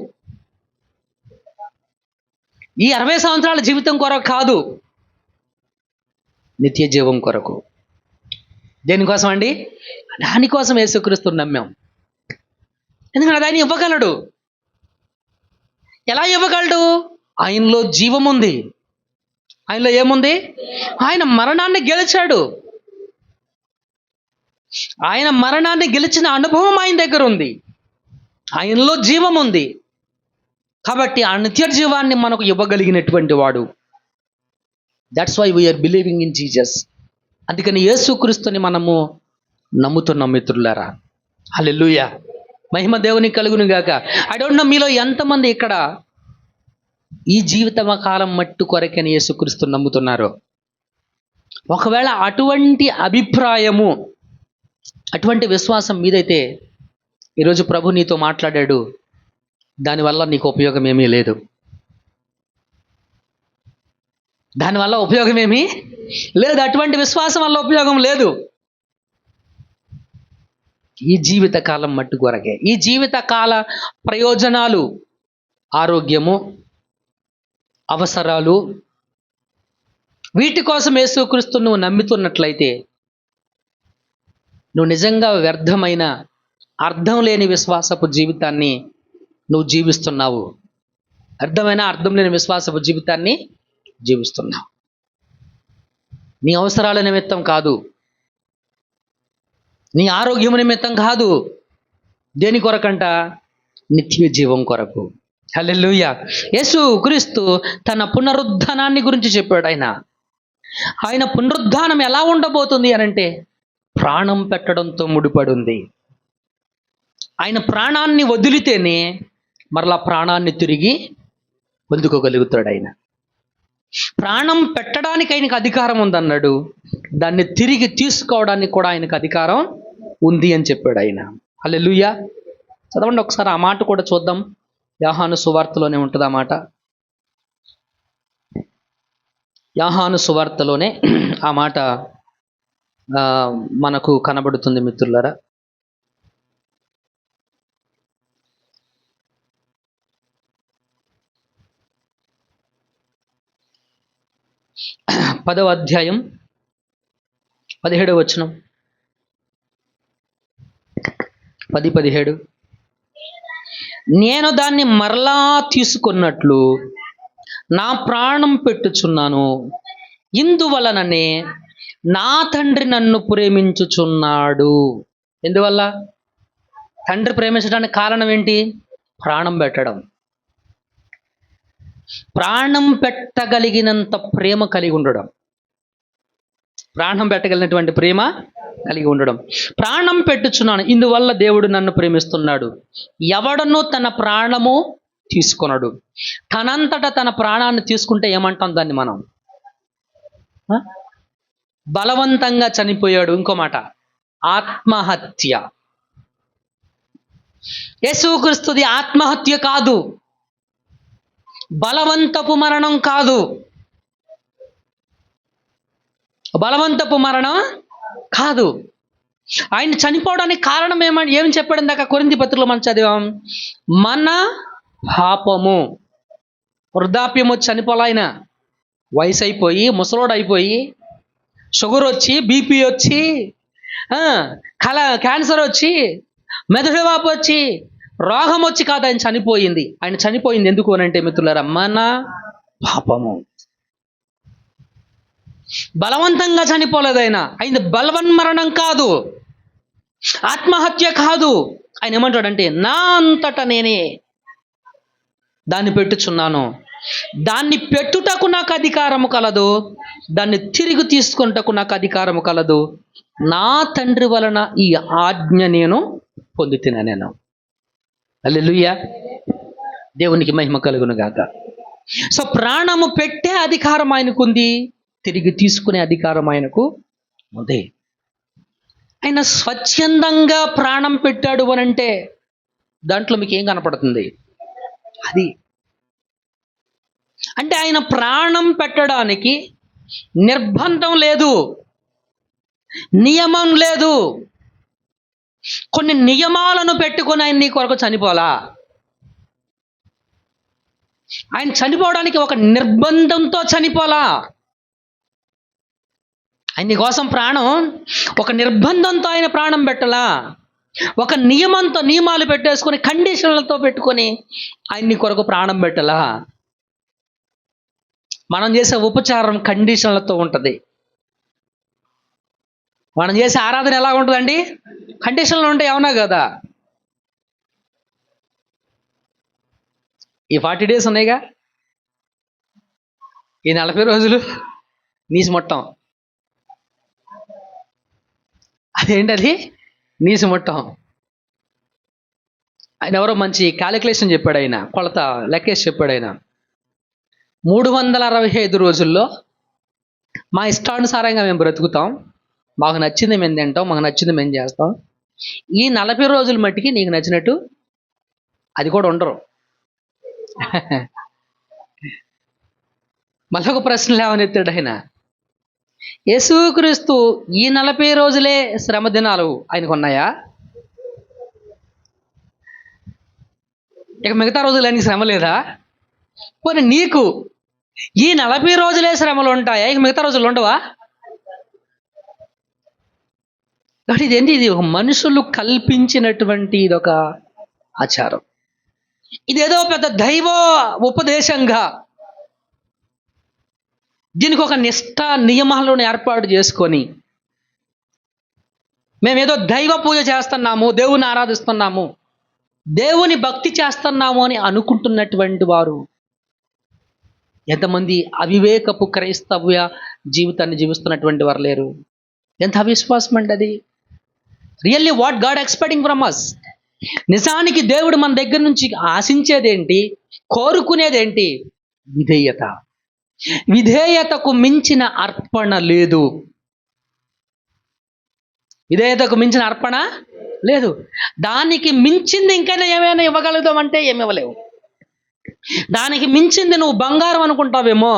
ఈ 60 సంవత్సరాల జీవితం కొరకు కాదు, నిత్య జీవం కొరకు. దేనికోసం అండి? దానికోసం యేసుక్రీస్తుని నమ్మాం. ఎందుకంటే ఆయన ఇవ్వగలడు. ఎలా ఇవ్వగలడు? ఆయనలో జీవం ఉంది. ఆయనలో ఏముంది? ఆయన మరణాన్ని గెలిచాడు. ఆయన మరణాన్ని గెలిచిన అనుభవం ఆయన దగ్గర ఉంది. ఆయనలో జీవం ఉంది కాబట్టి ఆ నిత్య జీవాన్ని మనకు ఇవ్వగలిగినటువంటి వాడు. That's why we are believing in Jesus. అందుకని యేసుక్రీస్తుని మనము నమ్ముతున్నాం మిత్రులారా. హల్లెలూయా. మహిమ దేవునికి కలుగును గాక. ఐ డోంట్ నో మీలో ఎంతమంది ఇక్కడ ఈ జీవిత కాలం మట్టు కొరకని యేసుక్రీస్తుని నమ్ముతున్నారు. ఒకవేళ అటువంటి అభిప్రాయము, అటువంటి విశ్వాసం మీదైతే ఈరోజు ప్రభు నీతో మాట్లాడాడు, దానివల్ల నీకు ఉపయోగం ఏమీ లేదు. దానివల్ల ఉపయోగం ఏమీ లేదు. అటువంటి విశ్వాసం వల్ల ఉపయోగం లేదు. ఈ జీవిత కాలం మట్టు కొరకే. ఈ జీవిత కాల ప్రయోజనాలు, ఆరోగ్యము, అవసరాలు, వీటి కోసం యేసుక్రీస్తు నువ్వు నమ్ముతున్నట్లయితే నువ్వు నిజంగా వ్యర్థమైన, అర్థం లేని విశ్వాసపు జీవితాన్ని నువ్వు జీవిస్తున్నావు. అర్థం లేని విశ్వాసపు జీవితాన్ని జీవిస్తున్నావు. నీ అవసరాల నిమిత్తం కాదు, నీ ఆరోగ్యం నిమిత్తం కాదు. దేని కొరకంట? నిత్య జీవం కొరకు. హల్లెలూయా. యేసుక్రీస్తు తన పునరుద్ధానాన్ని గురించి చెప్పాడు. ఆయన పునరుద్ధానం ఎలా ఉండబోతుంది అనంటే ప్రాణం పెట్టడంతో ముడిపడి ఉంది. ఆయన ప్రాణాన్ని వదిలితేనే మరలా ప్రాణాన్ని తిరిగి పొందుకోగలుగుతాడు. ఆయన ప్రాణం పెట్టడానికి ఆయనకు అధికారం ఉందన్నాడు, దాన్ని తిరిగి తీసుకోవడానికి కూడా ఆయనకు అధికారం ఉంది అని చెప్పాడు ఆయన. హల్లెలూయా. చదవండి ఒకసారి ఆ మాట కూడా చూద్దాం. యోహాను సువార్తలోనే ఉంటుంది ఆ మాట. యోహాను సువార్తలోనే ఆ మాట మనకు కనబడుతుంది మిత్రులారా. పదవ అధ్యాయం 17వ వచనం. 10-17. నేను దాన్ని మరలా తీసుకున్నట్లు నా ప్రాణం పెట్టుచున్నాను, ఇందువలననే నా తండ్రి నన్ను ప్రేమించుచున్నాడు. ఎందువల్ల? తండ్రి ప్రేమించడానికి కారణం ఏంటి? ప్రాణం పెట్టడం. ప్రాణం పెట్టగలిగినంత ప్రేమ కలిగి ఉండడం. ప్రాణం పెట్టగలిగినటువంటి ప్రేమ కలిగి ఉండడం. ప్రాణం పెట్టుచున్నాను, ఇందువల్ల దేవుడు నన్ను ప్రేమిస్తున్నాడు. ఎవడనూ తన ప్రాణము తీసుకొనడు. తనంతట తన ప్రాణాన్ని తీసుకుంటే ఏమంటాం దాన్ని మనం? బలవంతంగా చనిపోయాడు. ఇంకో మాట, ఆత్మహత్య. యేసుక్రీస్తుది ఆత్మహత్య కాదు, బలవంతపు మరణం కాదు. బలవంతపు మరణం కాదు. ఆయన చనిపోవడానికి కారణం ఏం చెప్పాడు ఇందాక కొరింథీ పత్రికలో మనం చదివాం? మన పాపము. వృద్ధాప్యం వచ్చి చనిపోలే ఆయన. వయసు అయిపోయి, ముసలోడు అయిపోయి, షుగర్ వచ్చి, బీపీ వచ్చి, క్యాన్సర్ వచ్చి, మెదడు వాపు వచ్చి, రోగం వచ్చి కాదు ఆయన చనిపోయింది. ఆయన చనిపోయింది ఎందుకు అనంటే మిత్రులారా, మన పాపము. బలవంతంగా చనిపోలేదు ఆయన. ఆయన బలవన్మరణం కాదు, ఆత్మహత్య కాదు. ఆయన ఏమంటాడంటే, నా అంతటా నేనే దాన్ని పెట్టుచున్నాను. దాన్ని పెట్టుటకు నాకు అధికారము కలదు, దాన్ని తిరిగి తీసుకుంటకు నాకు అధికారము కలదు. నా తండ్రి వలన ఈ ఆజ్ఞ నేను పొందుతున్నా. నేను హల్లెలూయా, దేవునికి మహిమ కలుగును గాక. సో ప్రాణము పెట్టే అధికారం ఆయనకు ఉంది, తిరిగి తీసుకునే అధికారం ఆయనకు ఉంది. ఆయన స్వచ్ఛందంగా ప్రాణం పెట్టాడు అనంటే దాంట్లో మీకు ఏం కనపడుతుంది? అది అంటే ఆయన ప్రాణం పెట్టడానికి నిర్బంధం లేదు, నియమం లేదు. కొన్ని నియమాలను పెట్టుకొని ఆయన నీ కొరకు చనిపోలా. ఆయన చనిపోవడానికి ఒక నిర్బంధంతో చనిపోలా. ఆయన నీ కోసం ప్రాణం ఒక నిర్బంధంతో ఆయన ప్రాణం పెట్టలా. ఒక నియమంతో, నియమాలు పెట్టేసుకొని, కండిషన్లతో పెట్టుకొని ఆయన నీ కొరకు ప్రాణం పెట్టలా. మనం చేసే ఉపచారం కండిషన్లతో ఉంటుంది. మనం చేసే ఆరాధన ఎలా ఉంటుందండి? కండిషన్లు ఉంటాయి, అవునా కదా? ఈ 40 days ఉన్నాయిగా, ఈ 40 రోజులు నీసు మొట్టం. అదేంటది? నీసు మొట్టం. ఆయన ఎవరో మంచి క్యాలిక్యులేషన్ చెప్పాడు, ఆయన కొలత లెక్కేసి చెప్పాడు. ఆయన 365 రోజుల్లో మా ఇష్టానుసారంగా మేము బ్రతుకుతాం, మాకు నచ్చింది మేము తింటాం, మాకు నచ్చింది మేము చేస్తాం. ఈ 40 రోజుల మట్టికి నీకు నచ్చినట్టు అది కూడా ఉండరు. మళ్ళీ ఒక ప్రశ్న లేవనెత్తాడు ఆయన. యేసుక్రీస్తు ఈ 40 రోజులే శ్రమ దినాలు ఆయనకు ఉన్నాయా? ఇక మిగతా రోజులు ఆయనకి శ్రమ లేదా? పోనీ నీకు ఈ 40 రోజులే శ్రమలు ఉంటాయా? ఇక మిగతా రోజులు ఉండవా? కాబట్టి ఇదేంటి? ఇది ఒక మనుషులు కల్పించినటువంటి ఇదొక ఆచారం. ఇదేదో పెద్ద దైవ ఉపదేశంగా దీనికి ఒక నిష్ఠ నియమాలను ఏర్పాటు చేసుకొని మేమేదో దైవ పూజ చేస్తున్నాము, దేవుని ఆరాధిస్తున్నాము, దేవుని భక్తి చేస్తున్నాము అని అనుకుంటున్నటువంటి వారు ఎంతమంది అవివేకపు క్రైస్తవ్య జీవితాన్ని జీవిస్తున్నటువంటి వారు లేరు? ఎంత అవిశ్వాసం అండి అది. Really what God expecting from us. నిజానికి దేవుడు మన దగ్గర నుంచి ఆశించేదేంటి, కోరుకునేదేంటి? విధేయత. విధేయతకు మించిన అర్పణ లేదు. విధేయతకు మించిన అర్పణ లేదు. దానికి మించింది ఇంకా ఏమైనా ఇవ్వగలుగుతామంటే ఏమి ఇవ్వలేవు. దానికి మించింది నువ్వు బంగారం అనుకుంటావేమో,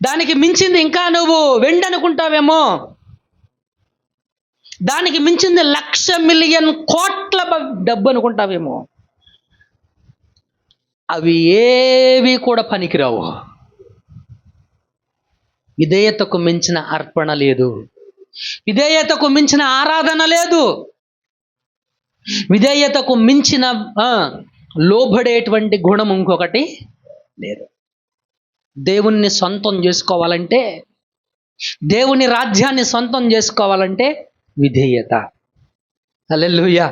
దానికి మించింది ఇంకా నువ్వు వెండి అనుకుంటావేమో, దానికి మించింది 1,00,000 మిలియన్ కోట్ల డబ్బు అనుకుంటావేమో. అవి ఏవి కూడా పనికిరావు. విధేయతకు మించిన అర్పణ లేదు, విధేయతకు మించిన ఆరాధన లేదు, విధేయతకు మించిన లోబడేటువంటి గుణం ఇంకొకటి లేదు. దేవుణ్ణి సొంతం చేసుకోవాలంటే, దేవుని రాజ్యాన్ని సొంతం చేసుకోవాలంటే విధేయత. హల్లెలూయా,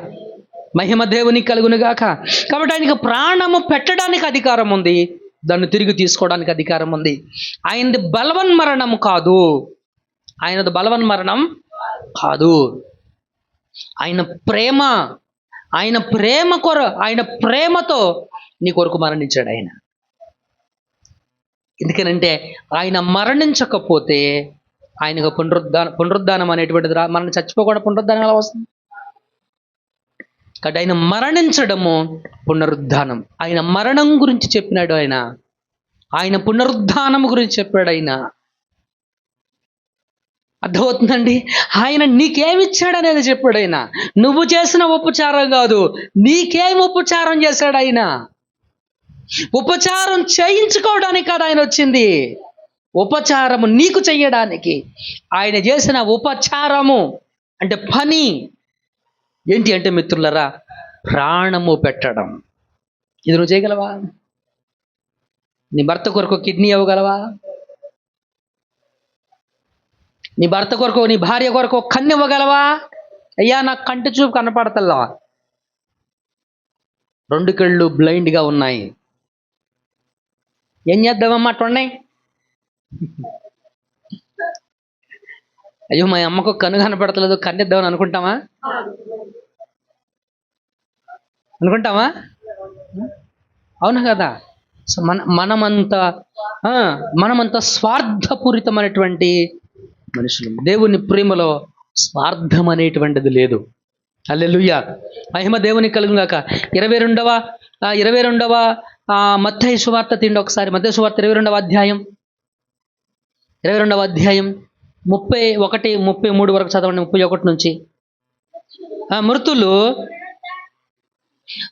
మహిమ దేవునికి కలుగునుగాక. కాబట్టి ఆయనకు ప్రాణము పెట్టడానికి అధికారం ఉంది, దాన్ని తిరిగి తీసుకోవడానికి అధికారం ఉంది. ఆయనది బలవన్మరణం కాదు, ఆయనది బలవన్మరణం కాదు. ఆయన ప్రేమ, ఆయన ప్రేమతో నీ కొరకు మరణించాడు ఆయన. ఎందుకనంటే ఆయన మరణించకపోతే ఆయనకు పునరుద్ధానం అనేటువంటిది మనం చచ్చిపోకుండా పునరుద్ధానం ఎలా వస్తుంది? కాబట్టి ఆయన మరణించడము పునరుద్ధానం. ఆయన మరణం గురించి చెప్పినాడు ఆయన, ఆయన పునరుద్ధానం గురించి చెప్పాడు ఆయన. అర్థమవుతుందండి? ఆయన నీకేమిచ్చాడనేది చెప్పాడు ఆయన. నువ్వు చేసిన ఉపచారం కాదు, నీకేం ఉపచారం చేశాడు ఆయన. ఉపచారం చేయించుకోవడానికి కాదు ఆయన వచ్చింది, ఉపచారము నీకు చెయ్యడానికి. ఆయన చేసిన ఉపచారము అంటే పని ఏంటి అంటే మిత్రులరా, ప్రాణము పెట్టడం. ఇది నువ్వు చేయగలవా? నీ భర్త కొరకు కిడ్నీ ఇవ్వగలవా? నీ భర్త కొరకు, నీ భార్య కొరకు కన్ను ఇవ్వగలవా? అయ్యా నాకు కంటి చూపు కనపడతల్లా, 2 కళ్ళు బ్లైండ్గా ఉన్నాయి, ఏం చేద్దామమ్మా అట్టున్నాయి? అయ్యో మా అమ్మకు కన్ను కనపడతలేదు, కన్నిద్దామని అనుకుంటామా? అవునా కదా? సో మనమంతా స్వార్థపూరితమైనటువంటి మనుషులు. దేవుని ప్రేమలో స్వార్థం అనేటువంటిది లేదు. హల్లెలూయా, మహిమ దేవునికి కలుగుగాక. 22వ మత్తయి సువార్త తీయండి ఒకసారి. మత్తయి సువార్త 22వ అధ్యాయం 31, 33 వరకు చదవండి. 31 నుంచి.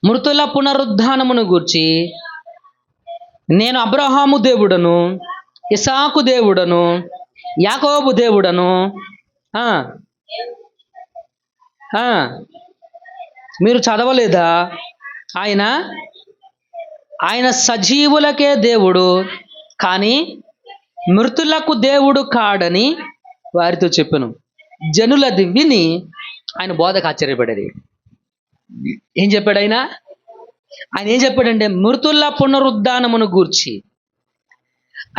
మృతుల పునరుద్ధానమును గూర్చి నేను అబ్రహాము దేవుడను, ఇసాకు దేవుడను, యాకోబు దేవుడను మీరు చదవలేదా? ఆయన సజీవులకే దేవుడు కానీ మృతులకు దేవుడు కాడని వారితో చెప్పాను. జనులది విని ఆయన బోధకు ఆశ్చర్యపడేది. ఏం చెప్పాడు ఆయన ఏం చెప్పాడంటే మృతుల పునరుద్ధానమును గూర్చి,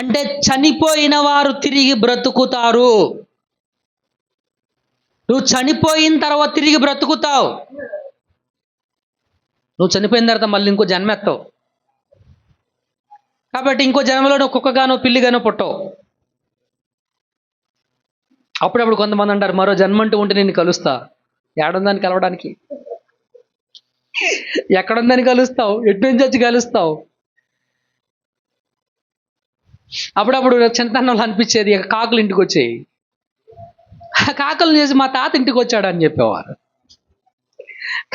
అంటే చనిపోయిన వారు తిరిగి బ్రతుకుతారు. నువ్వు చనిపోయిన తర్వాత తిరిగి బ్రతుకుతావు. నువ్వు చనిపోయిన తర్వాత మళ్ళీ ఇంకో జన్మెత్తావు. కాబట్టి ఇంకో జన్మలో నువ్వు కుక్కగానో పిల్లిగానో పుట్టవు. అప్పుడప్పుడు కొంతమంది అంటారు, మరో జన్మంటూ ఉంటే నేను కలుస్తా. ఏడుందని కలవడానికి? ఎక్కడుందని కలుస్తావు? ఎటు నుంచి వచ్చి కలుస్తావు? అప్పుడప్పుడు చిన్నతనంలో అనిపించేది, కాకులు ఇంటికి వచ్చేయి. కాకులు చేసి మా తాత ఇంటికి వచ్చాడు అని చెప్పేవారు.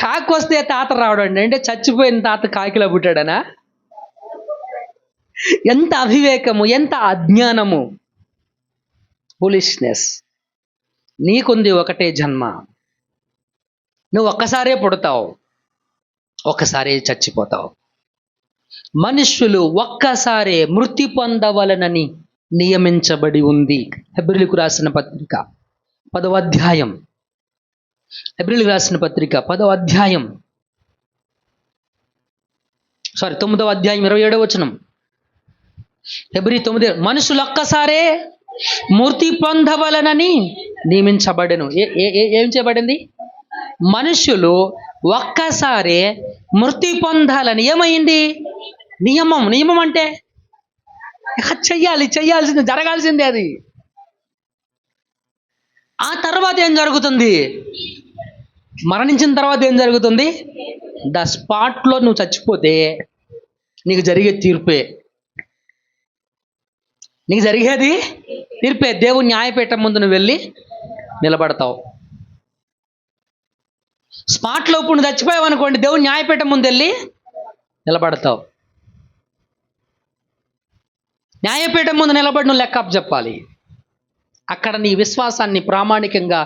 కాకు వస్తే తాత రావడం అంటే చచ్చిపోయిన తాత కాకిలా పుట్టాడనా? ఎంత అవివేకము, ఎంత అజ్ఞానము, ఫూలిష్నెస్. నీకుంది ఒకటే జన్మ, నువ్వు ఒక్కసారే పుడతావు, ఒక్కసారే చచ్చిపోతావు. మనుష్యులు ఒక్కసారే మృతి పొందవలనని నియమించబడి ఉంది. హెబ్రీయులకు రాసిన పత్రిక 10వ అధ్యాయం, హెబ్రీయులకు రాసిన పత్రిక 10వ అధ్యాయం 9వ అధ్యాయం 27వ వచనం. హెబ్రీ 9, మనుషులు ఒక్కసారే మృతి పొందవలనని నియమించబడెను. ఏం చేయబడింది? మనుషులు ఒక్కసారే మృతి పొందాలని. ఏమైంది? నియమం అంటే చెయ్యాల్సింది, జరగాల్సిందే అది. ఆ తర్వాత ఏం జరుగుతుంది? మరణించిన తర్వాత ఏం జరుగుతుంది? ద స్పాట్లో నువ్వు చచ్చిపోతే నీకు జరిగే తీర్పే, నీకు జరిగేది తీర్పే. దేవుని న్యాయపీఠం ముందు నువ్వు వెళ్ళి నిలబడతావు. స్పాట్లో ఇప్పుడు నువ్వు చచ్చిపోయావు అనుకోండి, దేవుని న్యాయపీఠం ముందు వెళ్ళి నిలబడతావు. న్యాయపీఠం ముందు నిలబడి నువ్వు లెక్కప్ చెప్పాలి. అక్కడ నీ విశ్వాసాన్ని ప్రామాణికంగా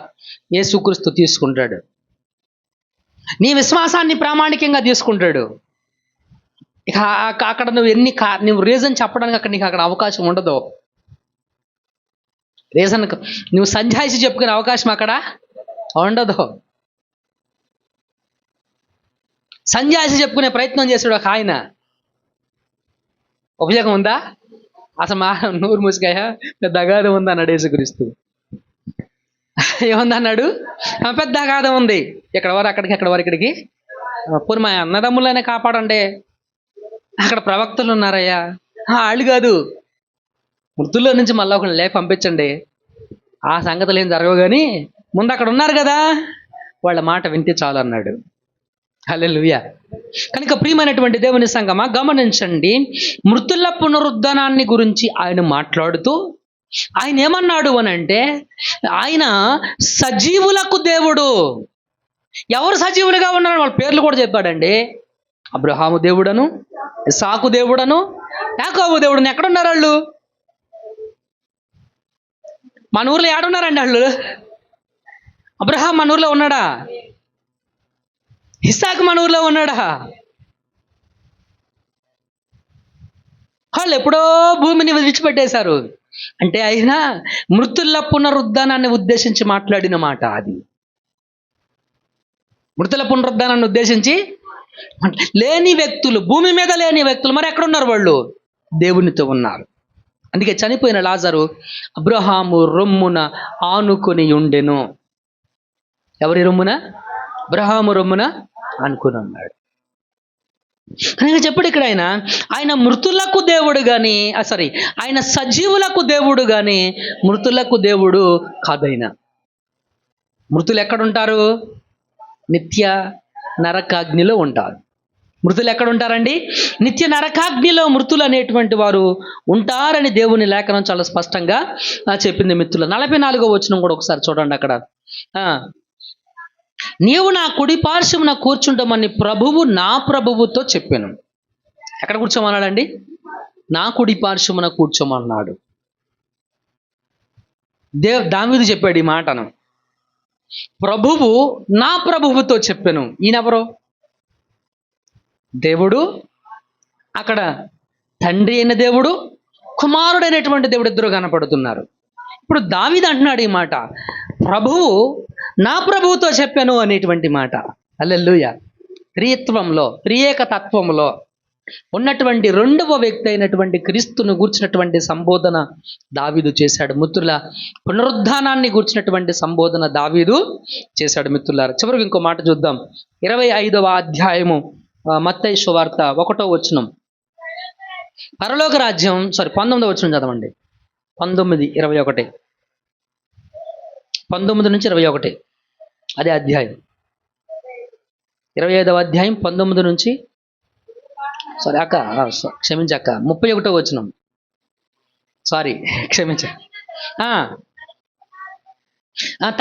యేసుక్రీస్తు తీసుకుంటాడు. నీ విశ్వాసాన్ని ప్రామాణికంగా తీసుకుంటాడు. ఇక అక్కడ నువ్వు రీజన్ చెప్పడానికి అక్కడ నీకు అక్కడ అవకాశం ఉండదు. రీజన్ నువ్వు సంజాయిషి చెప్పుకునే అవకాశం అక్కడ ఉండదు. సంజాయిషి చెప్పుకునే ప్రయత్నం చేసాడు ఒక ఆయన. ఉపయోగం ఉందా? అసలు మా నూరు మూసికాయ పెద్ద అగాధం ఉంది అన్నాడు యేసుక్రీస్తు. ఏముందన్నాడు? పెద్ద అగాధం ఉంది, ఇక్కడ వారు అక్కడికి, ఎక్కడ వారు ఇక్కడికి. పోనీ మా అన్నదమ్ములనే కాపాడండి, అక్కడ ప్రవక్తలు ఉన్నారయ్యా. వాళ్ళు కాదు, మృతుల్లో నుంచి మళ్ళీ ఒకళ్ళు లేక పంపించండి, ఆ సంగతులు ఏం జరగవు, కానీ ముందు అక్కడ ఉన్నారు కదా వాళ్ళ మాట వింటే చాలు అన్నాడు. హల్లెలూయా. కనుక ప్రియమైనటువంటి దేవుని సంగమా, గమనించండి, మృతుల పునరుద్ధానాన్ని గురించి ఆయన మాట్లాడుతూ ఆయన ఏమన్నాడు అని అంటే, ఆయన సజీవులకు దేవుడు. ఎవరు సజీవులుగా ఉన్నారు వాళ్ళ పేర్లు కూడా చెప్పాడండి. అబ్రహాము దేవుడను, ఇస్సాకు దేవుడను, యాకోబు దేవుడను. ఎక్కడున్నారు వాళ్ళు? మన ఊర్లో ఏడున్నారండి వాళ్ళు? అబ్రహాం మన ఊర్లో ఉన్నాడా? ఇస్సాకు మన ఊర్లో ఉన్నాడా? వాళ్ళు ఎప్పుడో భూమిని విడిచిపెట్టేశారు. అంటే ఆయన మృతుల పునరుద్ధానాన్ని ఉద్దేశించి మాట్లాడిన మాట అది. మృతుల పునరుద్ధానాన్ని ఉద్దేశించి లేని వ్యక్తులు, భూమి మీద లేని వ్యక్తులు మరి ఎక్కడున్నారు? వాళ్ళు దేవునితో ఉన్నారు. అందుకే చనిపోయిన లాజరు అబ్రహాము రొమ్మున ఆనుకొని ఉండెను. ఎవరి రొమ్మున? అబ్రహాము రొమ్మున ఆనుకొని ఉన్నాడు. కనుక చెప్పడు ఇక్కడ ఆయన మృతులకు దేవుడు కానీ, ఆయన సజీవులకు దేవుడు కానీ మృతులకు దేవుడు కాదైనా. మృతులు ఎక్కడుంటారు? నిత్య నరకాగ్నిలో ఉంటారు. మృతులు ఎక్కడ ఉంటారండి? నిత్య నరకాగ్నిలో మృతులు అనేటువంటి వారు ఉంటారని దేవుని లేఖనం చాలా స్పష్టంగా చెప్పింది. మిత్రులు 44వ వచనం కూడా ఒకసారి చూడండి. అక్కడ నీవు నా కుడి పార్శ్వమున కూర్చుంటామని ప్రభువు నా ప్రభువుతో చెప్పాను. ఎక్కడ కూర్చోమన్నాడండి? నా కుడి పార్శ్వమున కూర్చోమన్నాడు. దావీదు చెప్పాడు ఈ మాటను. ప్రభువు నా ప్రభువుతో చెప్పాను. ఈయనెవరు? దేవుడు. అక్కడ తండ్రి అయిన దేవుడు, కుమారుడైనటువంటి దేవుడు ఇద్దరు కనపడుతున్నారు. ఇప్పుడు దావీదు అంటున్నాడు ఈ మాట, ప్రభువు నా ప్రభువుతో చెప్పాను అనేటువంటి మాట. హల్లెలూయా. త్రిత్వంలో, త్రియేక తత్వంలో ఉన్నటువంటి రెండవ వ్యక్తి అయినటువంటి క్రీస్తును గూర్చినటువంటి సంబోధన దావీదు చేశాడు. మిత్రుల పునరుద్ధానాన్ని గూర్చినటువంటి సంబోధన దావీదు చేశాడు. మిత్రులారా, చివరికి ఇంకో మాట చూద్దాం. 25వ అధ్యాయము మత్తయి సువార్త 1వ వచనం. పరలోక రాజ్యం 19వ వచనం చదవండి. 19-21 19 నుంచి 21 అదే అధ్యాయం. 25వ అధ్యాయం 19 నుంచి క్షమించక్క 31వ వచనం. క్షమించ.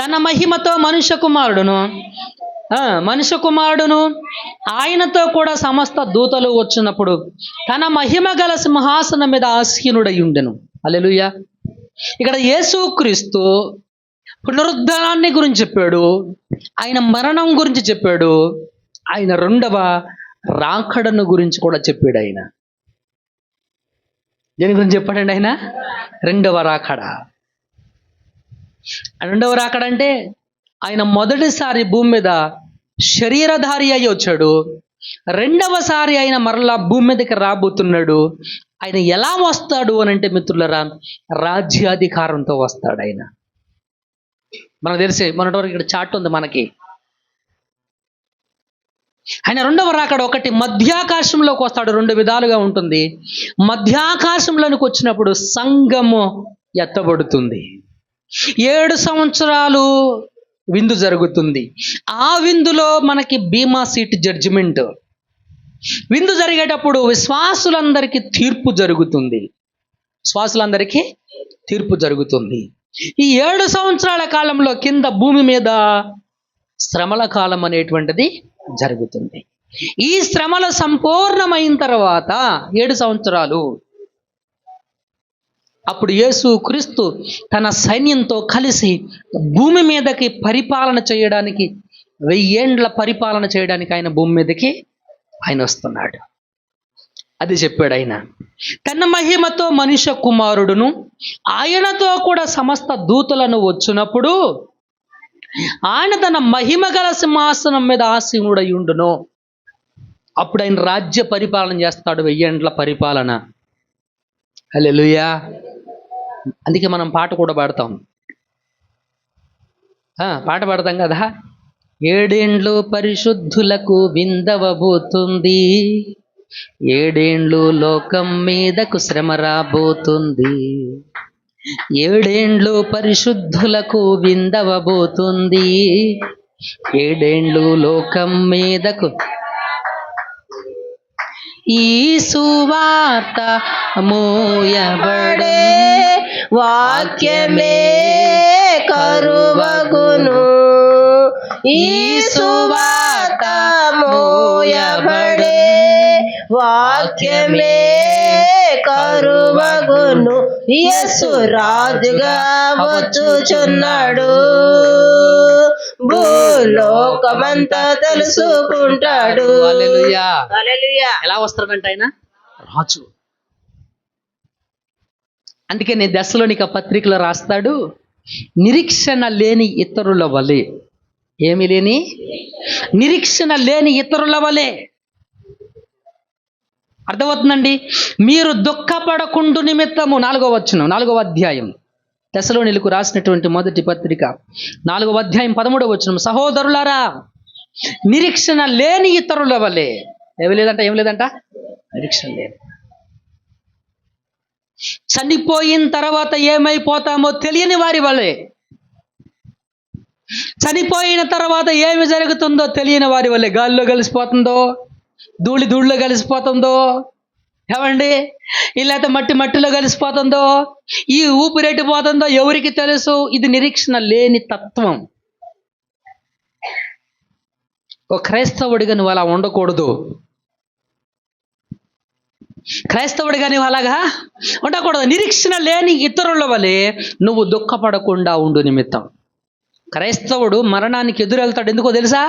తన మహిమతో మనుష్య కుమారుడును ఆయనతో కూడా సమస్త దూతలు వచ్చినప్పుడు తన మహిమ గల సింహాసనం మీద ఆసీనుడై ఉండెను. హల్లెలూయా. ఇక్కడ యేసుక్రీస్తు పునరుద్ధానాన్ని గురించి చెప్పాడు, ఆయన మరణం గురించి చెప్పాడు, ఆయన రెండవ రాకడను గురించి కూడా చెప్పాడు. ఆయన దేని గురించి చెప్పాడండి? ఆయన రెండవ రాకడ. రెండవ రాకడ అంటే ఆయన మొదటిసారి భూమి మీద శరీరధారి అయి వచ్చాడు. రెండవసారి ఆయన మరలా భూమి మీదకి రాబోతున్నాడు. ఆయన ఎలా వస్తాడు అని అంటే మిత్రులరా, రాజ్యాధికారంతో వస్తాడు. మనకు తెలిసే మొన్నటి ఇక్కడ చాట్ ఉంది మనకి. ఆయన రెండవ రాకడ ఒకటి మధ్యాకాశంలోకి వస్తాడు. 2 విధాలుగా ఉంటుంది. మధ్యాకాశంలోనికి వచ్చినప్పుడు సంఘము ఎత్తబడుతుంది. 7 సంవత్సరాలు విందు జరుగుతుంది. ఆ విందులో మనకి బీమా సీట్ జడ్జిమెంట్. విందు జరిగేటప్పుడు విశ్వాసులందరికీ తీర్పు జరుగుతుంది. ఈ 7 సంవత్సరాల కాలంలో కింద భూమి మీద శ్రమల కాలం అనేటువంటిది జరుగుతుంది. ఈ శ్రమల సంపూర్ణమైన తర్వాత 7 సంవత్సరాలు అప్పుడు యేసు క్రీస్తు తన సైన్యంతో కలిసి భూమి మీదకి పరిపాలన చేయడానికి, 1000 ఏండ్ల పరిపాలన చేయడానికి ఆయన భూమి మీదకి ఆయన వస్తున్నాడు. అది చెప్పాడు ఆయన. తన మహిమతో మనుష్య కుమారుడును ఆయనతో కూడా సమస్త దూతలను వచ్చినప్పుడు ఆయన తన మహిమ గల సింహాసనం మీద ఆసీనుడై ఉండును. అప్పుడు ఆయన రాజ్య పరిపాలన చేస్తాడు, 1000 ఏండ్ల పరిపాలన. హల్లెలూయా. అందుకే మనం పాట కూడా పాడతాం. పాట పాడతాం కదా, 7 ఏండ్లు పరిశుద్ధులకు విందవబోతుంది, 7 ఏండ్లు లోకం మీదకు శ్రమ రాబోతుంది, 7 ఏండ్లు పరిశుద్ధులకు విందవబోతుంది, 7 ఏండ్లు లోకం మీదకు. ఈ సువార్త మోయబడే వాక్యమే కరువగును, ఈ సువార్త మోయబడే వాక్యమే కరువగును. యేసు రాజుగా వచ్చుచున్నాడు, భూలోకమంతా తెలుసుకుంటాడు. హల్లెలూయా. హల్లెలూయా. ఎలా వస్తాడంట ఆయన? రాజు. అందుకే నేను దశలోనిక పత్రికలో రాస్తాడు, నిరీక్షణ లేని ఇతరుల వలె. ఏమి లేని? నిరీక్షణ లేని ఇతరుల వలె. అర్థమవుతుందండి? మీరు దుఃఖపడకుండు నిమిత్తము, 4వ వచనం, 4వ అధ్యాయం, దశలోనిలకు రాసినటువంటి మొదటి పత్రిక 4వ అధ్యాయం 13వ వచనం. సహోదరులారా, నిరీక్షణ లేని ఇతరుల వలె. ఏమి లేదంట? నిరీక్షణ లేదు. చనిపోయిన తర్వాత ఏమైపోతామో తెలియని వారి వలె, చనిపోయిన తర్వాత ఏమి జరుగుతుందో తెలియని వారి వలె, గాలిలో కలిసిపోతుందో, ధూళిలో కలిసిపోతుందో, ఏమండి, ఇలా మట్టిలో కలిసిపోతుందో, ఈ ఊపిరెట్టి పోతుందో ఎవరికి తెలుసు? ఇది నిరీక్షణ లేని తత్వం. ఓ క్రైస్తవుడిగా నువ్వు అలా ఉండకూడదు. క్రైస్తవుడిగా నువ్వు అలాగా ఉండకూడదు. నిరీక్షణ లేని ఇతరుల వలె నువ్వు దుఃఖపడకుండా ఉండు నిమిత్తం. క్రైస్తవుడు మరణానికి ఎదురెళ్తాడు, ఎందుకో తెలుసా?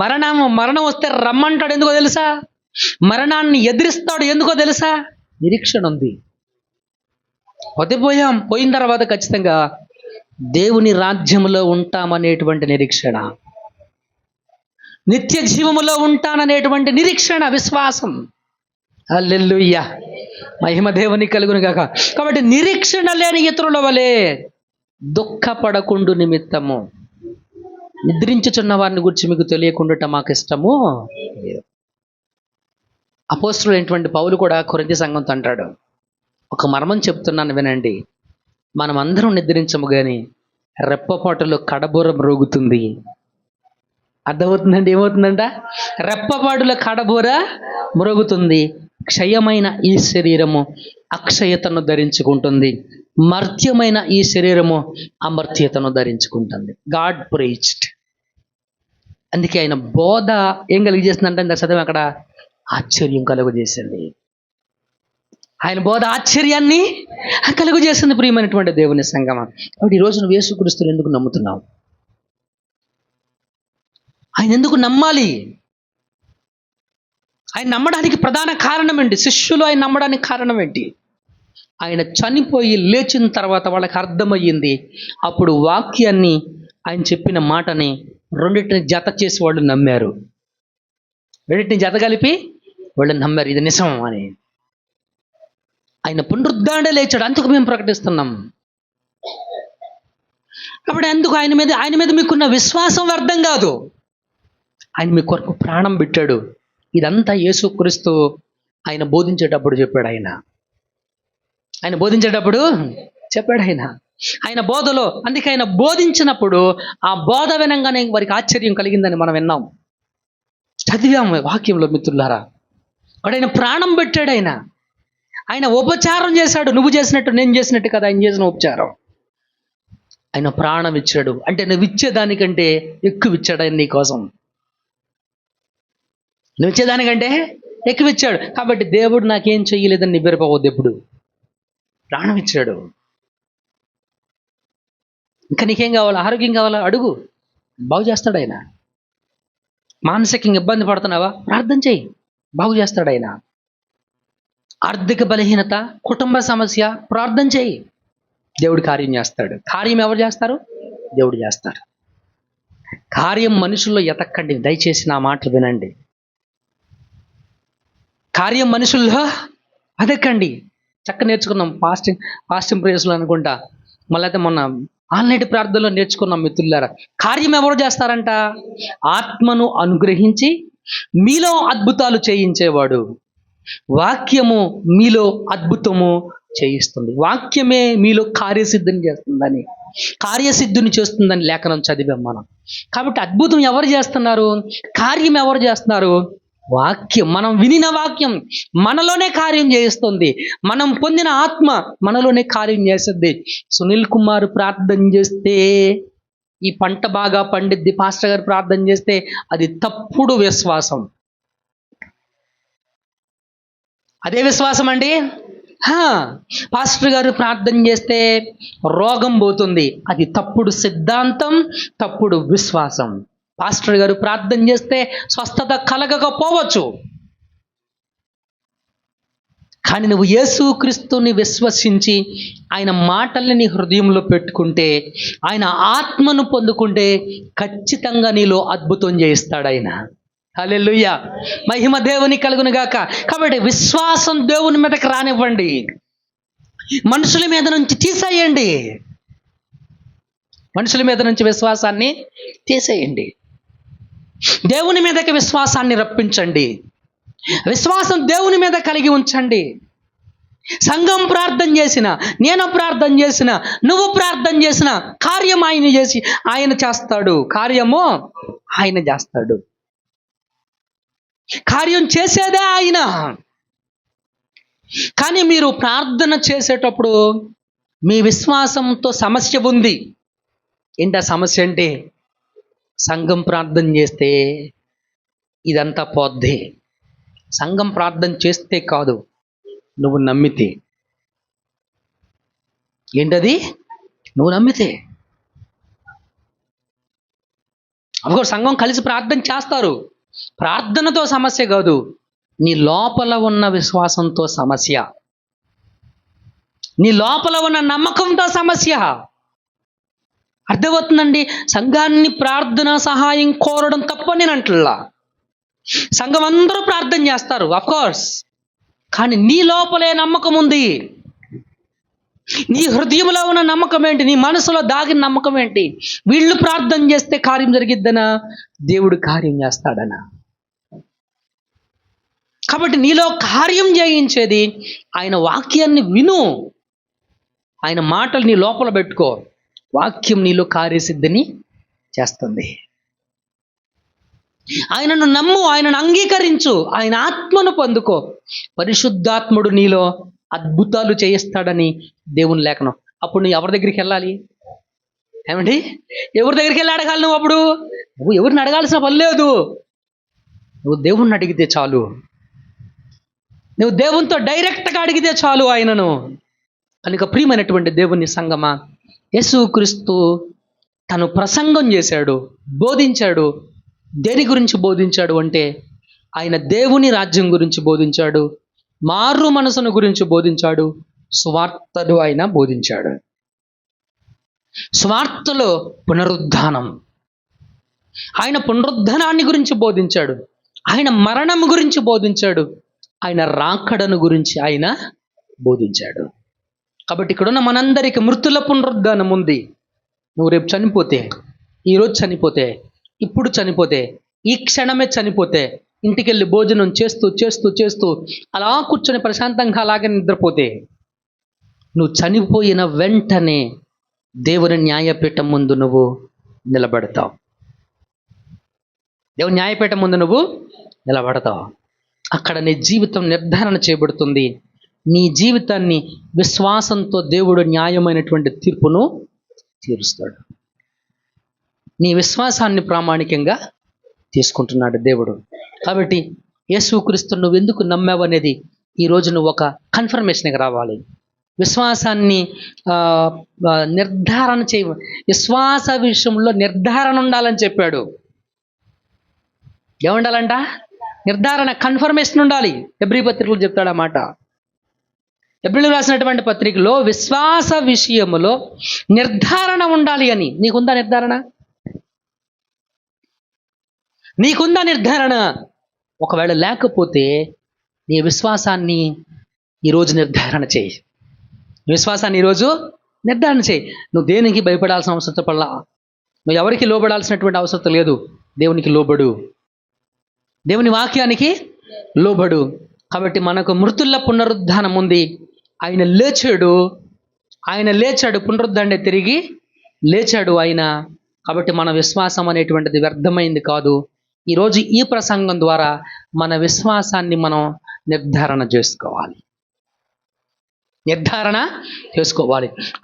మరణం వస్తే రమ్మంటాడు, ఎందుకో తెలుసా? మరణాన్ని ఎదిరిస్తాడు, ఎందుకో తెలుసా? నిరీక్షణ ఉంది. పోయిన తర్వాత ఖచ్చితంగా దేవుని రాజ్యములో ఉంటామనేటువంటి నిరీక్షణ, నిత్య జీవములో ఉంటాననేటువంటి నిరీక్షణ, విశ్వాసం. హల్లెలూయా. మహిమ దేవునికి కలుగును గాక. కాబట్టి నిరీక్షణ లేని ఇతరుల వలె దుఃఖపడకుండు నిమిత్తము. నిద్రించుచున్న వారిని గురించి మీకు తెలియకుండా మాకు ఇష్టము లేదు. అపోస్తలుడైనటువంటి పౌలు కూడా కొరింథీ సంఘంతో అంటాడు, ఒక మర్మం చెప్తున్నాను వినండి, మనం అందరం నిద్రించము కానీ రెప్పపాటులో కడబూర మ్రోగుతుంది. అర్థమవుతుందండి? ఏమవుతుందంట? రెప్పపాటులో కడబూర మ్రోగుతుంది. క్షయమైన ఈ శరీరము అక్షయతను ధరించుకుంటుంది, మర్త్యమైన ఈ శరీరము అమర్త్యతను ధరించుకుంటుంది. God preached. అందుకే ఆయన బోధ ఏం కలిగజేస్తుందంటే, చదివి అక్కడ ఆశ్చర్యం కలుగజేసింది. ఆయన బోధ ఆశ్చర్యాన్ని కలుగజేసింది. ప్రియమైనటువంటి దేవుని సంగమా, కాబట్టి ఈరోజు నువ్వు యేసుక్రీస్తుని ఎందుకు నమ్ముతున్నావు? ఆయన ఎందుకు నమ్మాలి? ఆయన నమ్మడానికి ప్రధాన కారణం ఏంటి? శిష్యులు ఆయన నమ్మడానికి కారణం ఏంటి? ఆయన చనిపోయి లేచిన తర్వాత వాళ్ళకి అర్థమయ్యింది. అప్పుడు వాక్యాన్ని, ఆయన చెప్పిన మాటని రెండింటిని జత చేసి వాళ్ళు నమ్మారు. రెండింటిని జత కలిపి వాళ్ళు నమ్మారు, ఇది నిజం అని. ఆయన పునరుద్ధారణే లేచాడు, అందుకు మేము ప్రకటిస్తున్నాం. కాబట్టి అందుకు ఆయన మీద మీకున్న విశ్వాసం వ్యర్థం కాదు. ఆయన మీ కొరకు ప్రాణం పెట్టాడు. ఇదంతా యేసుక్రీస్తు ఆయన బోధించేటప్పుడు చెప్పాడు. ఆయన బోధించేటప్పుడు చెప్పాడు. ఆయన బోధలో, అందుకే ఆయన బోధించినప్పుడు ఆ బోధ వినంగానే వారికి ఆశ్చర్యం కలిగిందని మనం విన్నాం, చదివాము వాక్యంలో. మిత్రులారా, వాడు ఆయన ప్రాణం పెట్టాడు. ఆయన ఉపచారం చేశాడు. నువ్వు చేసినట్టు, నేను చేసినట్టు కదా ఆయన చేసిన ఉపచారం. ఆయన ప్రాణం ఇచ్చాడు. అంటే నువ్వు ఇచ్చేదానికంటే ఎక్కువ ఇచ్చాడు ఆయన నీ కోసం. నువ్వు ఇచ్చేదానికంటే ఎక్కువ ఇచ్చాడు. కాబట్టి దేవుడు నాకేం చెయ్యలేదని నిబ్బెరపోవద్దు. ఎప్పుడు ప్రాణం ఇచ్చాడు. ఇంకా నీకేం కావాలా? ఆరోగ్యం కావాలా? అడుగు, బాగు చేస్తాడు ఆయన. మానసికంగా ఇబ్బంది పడుతున్నావా? ప్రార్థన చేయి, బాగు చేస్తాడు ఆయన. ఆర్థిక బలహీనత, కుటుంబ సమస్య, ప్రార్థన చేయి, దేవుడు కార్యం చేస్తాడు. కార్యం ఎవరు చేస్తారు? దేవుడు చేస్తాడు. కార్యం మనుషుల్లో ఎతక్కండి. దయచేసి నా మాటలు వినండి. కార్యం మనుషుల్లో వెతకండి. చక్క నేర్చుకున్నాం ఫాస్టింగ్ ప్రేయర్స్లో అనుకుంటా, మళ్ళీ అయితే మొన్న ఆన్లైన్ ప్రార్థనలో నేర్చుకున్నాం మిత్రులారా. కార్యం ఎవరు చేస్తారంట? ఆత్మను అనుగ్రహించి మీలో అద్భుతాలు చేయించేవాడు. వాక్యము మీలో అద్భుతము చేయిస్తుంది. వాక్యమే మీలో కార్యసిద్ధిని చేస్తుందని లేఖనం చదివాం మనం. కాబట్టి అద్భుతం ఎవరు చేస్తున్నారు? కార్యం ఎవరు చేస్తున్నారు? వాక్యం. మనం వినిన వాక్యం మనలోనే కార్యం చేయిస్తుంది. మనం పొందిన ఆత్మ మనలోనే కార్యం చేస్తుంది. సునీల్ కుమార్ ప్రార్థన చేస్తే ఈ పంట బాగా పండిద్ది, పాస్టర్ గారు ప్రార్థన చేస్తే అది తప్పుడు విశ్వాసం. అదే విశ్వాసం అండి. పాస్టర్ గారు ప్రార్థన చేస్తే రోగం పోతుంది, అది తప్పుడు సిద్ధాంతం, తప్పుడు విశ్వాసం. పాస్టర్ గారు ప్రార్థన చేస్తే స్వస్థత కలగకపోవచ్చు, కానీ నువ్వు యేసుక్రీస్తుని విశ్వసించి ఆయన మాటల్ని నీ హృదయంలో పెట్టుకుంటే, ఆయన ఆత్మను పొందుకుంటే ఖచ్చితంగా నీలో అద్భుతం చేయిస్తాడు ఆయన. హల్లెలూయా, మహిమ దేవుని కలుగును గాక. కాబట్టి విశ్వాసం దేవుని మీదకి రానివ్వండి, మనుషుల మీద నుంచి తీసేయండి. మనుషుల మీద నుంచి విశ్వాసాన్ని తీసేయండి, దేవుని మీదకి విశ్వాసాన్ని రప్పించండి. విశ్వాసం దేవుని మీద కలిగి ఉంచండి. సంఘం ప్రార్థన చేసిన, నేను ప్రార్థన చేసిన, నువ్వు ప్రార్థన చేసిన కార్యం ఆయన చేస్తాడు. కార్యము ఆయన చేస్తాడు. కార్యం చేసేదే ఆయన. కానీ మీరు ప్రార్థన చేసేటప్పుడు మీ విశ్వాసంతో సమస్య ఉంది. ఏంటి ఆ సమస్య అంటే, సంఘం ప్రార్థన చేస్తే ఇదంతా పోద్ది. సంఘం ప్రార్థన చేస్తే కాదు, నువ్వు నమ్మితే. ఏంటది? నువ్వు నమ్మితే. అఫ్కోర్స్ సంఘం కలిసి ప్రార్థన చేస్తారు, ప్రార్థనతో సమస్య కాదు, నీ లోపల ఉన్న విశ్వాసంతో సమస్య, నీ లోపల ఉన్న నమ్మకంతో సమస్య. అర్థమవుతుందండి? సంఘాన్ని ప్రార్థన సహాయం కోరడం తప్ప నేను అంటల్లా. సంఘం అందరూ ప్రార్థన చేస్తారు అఫ్కోర్స్, కానీ నీ లోపలే నమ్మకం ఉంది. నీ హృదయంలో ఉన్న నమ్మకం ఏంటి? నీ మనసులో దాగిన నమ్మకం ఏంటి? వీళ్ళు ప్రార్థన చేస్తే కార్యం జరిగిద్దనా, దేవుడు కార్యం చేస్తాడనా? కాబట్టి నీలో కార్యం చేయించేది ఆయన వాక్యాన్ని విను, ఆయన మాటలు నీ లోపల పెట్టుకో. వాక్యం నీలో కార్యసిద్ధిని చేస్తుంది. ఆయనను నమ్ము, ఆయనను అంగీకరించు, ఆయన ఆత్మను పొందుకో. పరిశుద్ధాత్ముడు నీలో అద్భుతాలు చేయిస్తాడని దేవుని లేఖనం. అప్పుడు నువ్వు ఎవరి దగ్గరికి వెళ్ళాలి? ఏమండి, ఎవరి దగ్గరికి వెళ్ళి అడగాలి? నువ్వు అప్పుడు నువ్వు ఎవరిని అడగాల్సిన పని లేదు. నువ్వు దేవుణ్ణి అడిగితే చాలు, నువ్వు దేవునితో డైరెక్ట్గా అడిగితే చాలు ఆయనను. కనుక ప్రియమైనటువంటి దేవుని సంగమా, యేసుక్రీస్తు తను ప్రసంగం చేశాడు, బోధించాడు. దేని గురించి బోధించాడు అంటే, ఆయన దేవుని రాజ్యం గురించి బోధించాడు, మారు మనసును గురించి బోధించాడు, స్వార్థను ఆయన బోధించాడు. స్వార్థలో పునరుద్ధానం, ఆయన పునరుద్ధానాన్ని గురించి బోధించాడు, ఆయన మరణం గురించి బోధించాడు, ఆయన రాకడను గురించి ఆయన బోధించాడు. కాబట్టి ఇక్కడున్న మనందరికీ మృతుల పునరుద్ధానం ఉంది. నువ్వు రేపు చనిపోతే, ఈరోజు చనిపోతే, ఇప్పుడు చనిపోతే, ఈ క్షణమే చనిపోతే, ఇంటికెళ్ళి భోజనం చేస్తూ చేస్తూ చేస్తూ అలా కూర్చొని ప్రశాంతంగా అలాగే నిద్రపోతే, నువ్వు చనిపోయిన వెంటనే దేవుని న్యాయపీఠం ముందు నువ్వు నిలబడతావు. దేవుని న్యాయపీఠం ముందు నువ్వు నిలబడతావు. అక్కడ నీ జీవితం నిర్ధారణ చేయబడుతుంది. నీ జీవితాన్ని విశ్వాసంతో దేవుడు న్యాయమైనటువంటి తీర్పును తీరుస్తాడు. నీ విశ్వాసాన్ని ప్రామాణికంగా తీసుకుంటున్నాడు దేవుడు. కాబట్టి యేసుక్రీస్తును నువ్వు ఎందుకు నమ్మావు అనేది ఈరోజు నువ్వు ఒక కన్ఫర్మేషన్కి రావాలి. విశ్వాసాన్ని నిర్ధారణ చేయ, విశ్వాస విషయంలో నిర్ధారణ ఉండాలని చెప్పాడు. ఏముండాలంట? నిర్ధారణ, కన్ఫర్మేషన్ ఉండాలి. హెబ్రీ పత్రికలో చెప్తాడు ఆ మాట. హెబ్రీయులకు రాసినటువంటి పత్రికలో విశ్వాస విషయములో నిర్ధారణ ఉండాలి అని. నీకుందా నిర్ధారణ? నీకుందా నిర్ధారణ? ఒకవేళ లేకపోతే నీ విశ్వాసాన్ని ఈరోజు నిర్ధారణ చేయి. విశ్వాసాన్ని ఈరోజు నిర్ధారణ చేయి. నువ్వు దేనికి భయపడాల్సిన అవసరం పడలా. నువ్వు ఎవరికి లోబడాల్సినటువంటి అవసరం లేదు. దేవునికి లోబడు, దేవుని వాక్యానికి లోబడు. కాబట్టి మనకు మృతుల పునరుద్ధానం ఉంది. ఆయన లేచాడు, పునరుద్ధరణ తిరిగి లేచాడు ఆయన. కాబట్టి మన విశ్వాసం అనేటువంటిది వ్యర్థమైంది కాదు. ఈరోజు ఈ ప్రసంగం ద్వారా మన విశ్వాసాన్ని మనం నిర్ధారణ చేసుకోవాలి.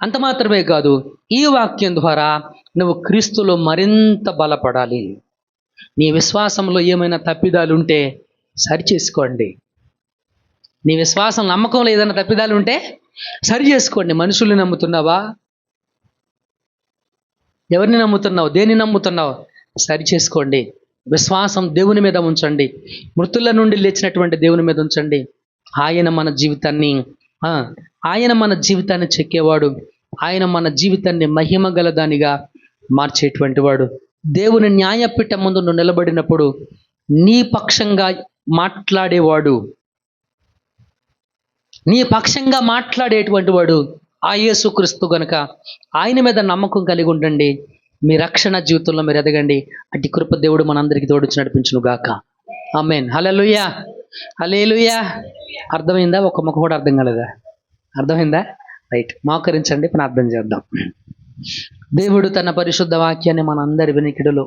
అంత మాత్రమే కాదు, ఈ వాక్యం ద్వారా నువ్వు క్రీస్తులో మరింత బలపడాలి. నీ విశ్వాసంలో ఏమైనా తప్పిదాలు ఉంటే సరి చేసుకోండి. నీ విశ్వాసం, నమ్మకంలో ఏదైనా తప్పిదాలు ఉంటే సరి చేసుకోండి. మనుషుల్ని నమ్ముతున్నావా? ఎవరిని నమ్ముతున్నావు? దేన్ని నమ్ముతున్నావు? సరి చేసుకోండి. విశ్వాసం దేవుని మీద ఉంచండి. మృతుల నుండి లేచినటువంటి దేవుని మీద ఉంచండి. ఆయన మన జీవితాన్ని చెక్కేవాడు. ఆయన మన జీవితాన్ని మహిమ గలదానిగా మార్చేటువంటి వాడు. దేవుని న్యాయపీఠం ముందు నువ్వు నిలబడినప్పుడు నీ పక్షంగా మాట్లాడేటువంటి వాడు ఆ యేసుక్రీస్తు గనుక ఆయన మీద నమ్మకం కలిగి ఉండండి. మీ రక్షణ జీవితంలో మీరు ఎదగండి. అట్టి కృప దేవుడు మనందరికీ తోడుచి నడిపించును గాక. ఆమేన్. హల్లెలూయా, హల్లెలూయా. అర్థమైందా? ఒక ముఖం కూడా అర్థం కాలేదా? అర్థమైందా? రైట్. మోకరించండి, ప్రార్థన చేద్దాం. దేవుడు తన పరిశుద్ధ వాక్యాన్ని మనందరి వినికిడిలో